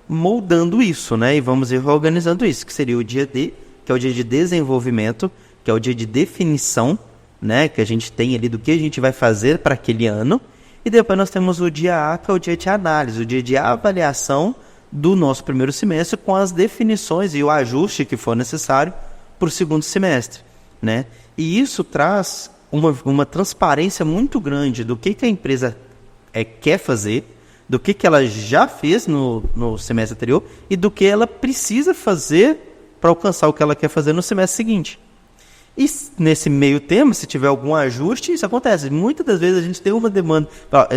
moldando isso, né? E vamos ir reorganizando isso, que seria o dia D, que é o dia de desenvolvimento, que é o dia de definição, né? Que a gente tem ali do que a gente vai fazer para aquele ano. E depois nós temos o dia A, que é o dia de análise, o dia de avaliação do nosso primeiro semestre com as definições e o ajuste que for necessário para o segundo semestre, né? E isso traz uma transparência muito grande do que a empresa quer fazer, do que ela já fez no semestre anterior e do que ela precisa fazer para alcançar o que ela quer fazer no semestre seguinte. E nesse meio termo, se tiver algum ajuste, isso acontece. Muitas das vezes a gente tem uma demanda.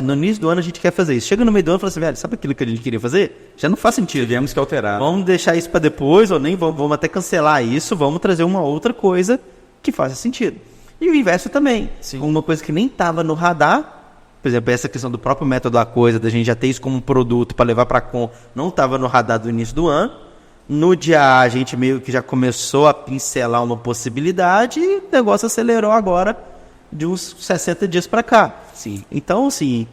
No início do ano a gente quer fazer isso. Chega no meio do ano e fala assim, velho, sabe aquilo que a gente queria fazer? Já não faz sentido. Tivemos que alterar. Vamos deixar isso para depois, ou nem vamos até cancelar isso, vamos trazer uma outra coisa que faça sentido. E o inverso também. Sim. Uma coisa que nem estava no radar, por exemplo, essa questão do próprio método da coisa, da gente já ter isso como um produto para levar para com, não estava no radar do início do ano. No dia A, a gente meio que já começou a pincelar uma possibilidade e o negócio acelerou agora de uns 60 dias para cá. Sim. Então, assim,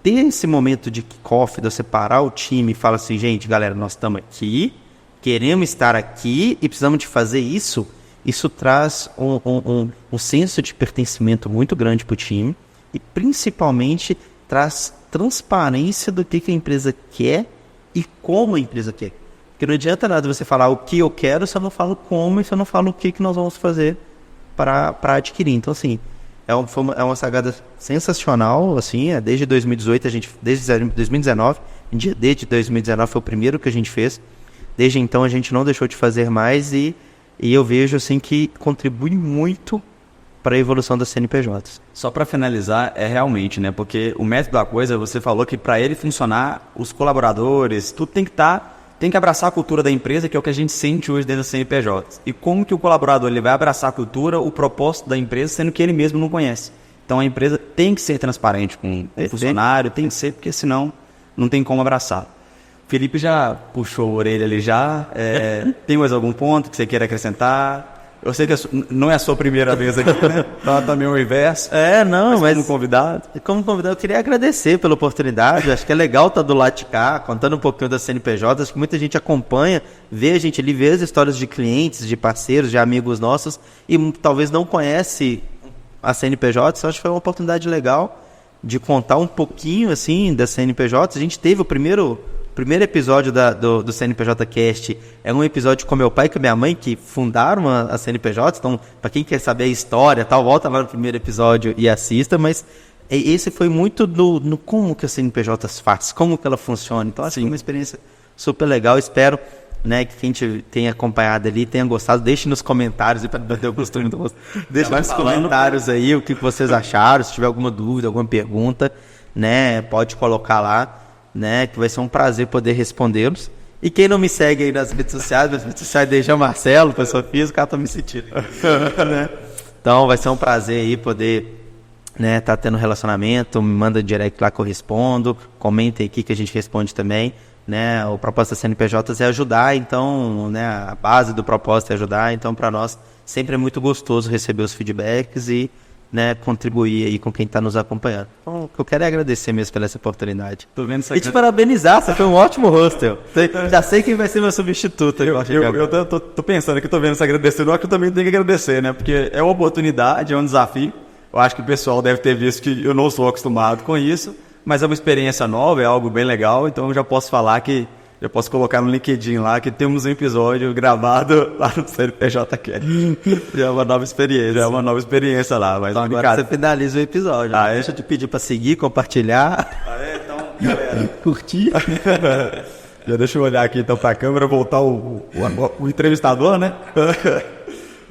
ter esse momento de kickoff, de você parar o time e falar assim, gente, galera, nós estamos aqui, queremos estar aqui e precisamos de fazer isso, isso traz um senso de pertencimento muito grande para o time e, principalmente, traz transparência do que a empresa quer e como a empresa quer. Porque não adianta nada você falar o que eu quero se eu não falo como e se eu não falo o que nós vamos fazer para adquirir. Então, assim, é uma sagada sensacional, assim, desde 2018, desde 2019, em dia D de 2019 foi o primeiro que a gente fez. Desde então a gente não deixou de fazer mais e eu vejo, assim, que contribui muito para a evolução das CNPJs. Só para finalizar, realmente, né? Porque o método da coisa, você falou que para ele funcionar, os colaboradores, tudo tem que abraçar a cultura da empresa, que é o que a gente sente hoje dentro da CNPJ. E como que o colaborador ele vai abraçar a cultura, o propósito da empresa, sendo que ele mesmo não conhece. Então a empresa tem que ser transparente com o funcionário, tem que ser, porque senão não tem como abraçar. Felipe já puxou a orelha ali já. Tem mais algum ponto que você queira acrescentar? Eu sei que não é a sua primeira vez aqui, né? Tá também o inverso. Mas como convidado. Como convidado, eu queria agradecer pela oportunidade. Acho que é legal estar do lado de cá, contando um pouquinho da CNPJ. Acho que muita gente acompanha, vê a gente ali, vê as histórias de clientes, de parceiros, de amigos nossos e talvez não conhece a CNPJ. Então, acho que foi uma oportunidade legal de contar um pouquinho assim da CNPJ. A gente teve o primeiro episódio do CNPJ Cast, é um episódio com meu pai e com minha mãe, que fundaram a CNPJ. Então, para quem quer saber a história, tal, volta lá no primeiro episódio e assista. Mas esse foi muito no como que a CNPJ faz, como que ela funciona. Então, acho que é uma experiência super legal. Espero, né, que quem tenha acompanhado ali tenha gostado. Deixe nos comentários, para não ter o costume deixe nos comentários aí o que vocês acharam. Se tiver alguma dúvida, alguma pergunta, né, pode colocar lá, né, que vai ser um prazer poder respondê-los. E quem não me segue aí nas redes sociais, minhas redes sociais Dejan Marcelo, pessoa física, o cara tá me sentindo. Né? Então vai ser um prazer aí poder, né, tá tendo relacionamento, me manda direct lá que eu respondo, comenta aqui que a gente responde também. Né, o propósito da CNPJ é ajudar, então, né, a base do propósito é ajudar, então para nós sempre é muito gostoso receber os feedbacks e, né, contribuir aí com quem está nos acompanhando. Então, o que eu quero é agradecer mesmo pela essa oportunidade. Tô vendo isso aqui. E te parabenizar, você foi um ótimo hostel. Já sei quem vai ser meu substituto. Eu tô pensando aqui, tô vendo você agradecendo, eu acho que eu também tenho que agradecer, né, porque é uma oportunidade, é um desafio. Eu acho que o pessoal deve ter visto que eu não sou acostumado com isso. Mas é uma experiência nova, é algo bem legal, então eu já posso falar que, já posso colocar no LinkedIn lá, que temos um episódio gravado lá no CNPJ Cast. Já é uma nova experiência, lá. Mas então agora você finaliza o episódio. Ah, Deixa eu te pedir para seguir, compartilhar. Então, galera, curtir. Já deixa eu olhar aqui então para a câmera, voltar o entrevistador, né?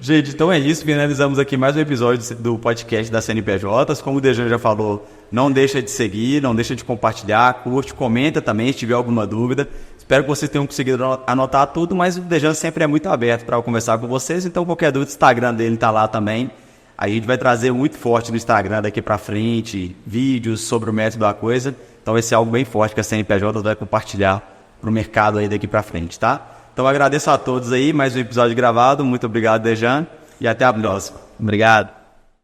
Gente, então é isso, finalizamos aqui mais um episódio do podcast da CNPJ. Como o Dejan já falou, não deixa de seguir, não deixa de compartilhar, curte, comenta também se tiver alguma dúvida. Espero que vocês tenham conseguido anotar tudo, mas o Dejan sempre é muito aberto para conversar com vocês, então qualquer dúvida, o Instagram dele está lá também. Aí a gente vai trazer muito forte no Instagram daqui para frente, vídeos sobre o método da coisa. Então vai ser algo bem forte que a CNPJ vai compartilhar para o mercado aí daqui para frente, tá? Então agradeço a todos aí, mais um episódio gravado. Muito obrigado, Dejan, e até a próxima. Obrigado.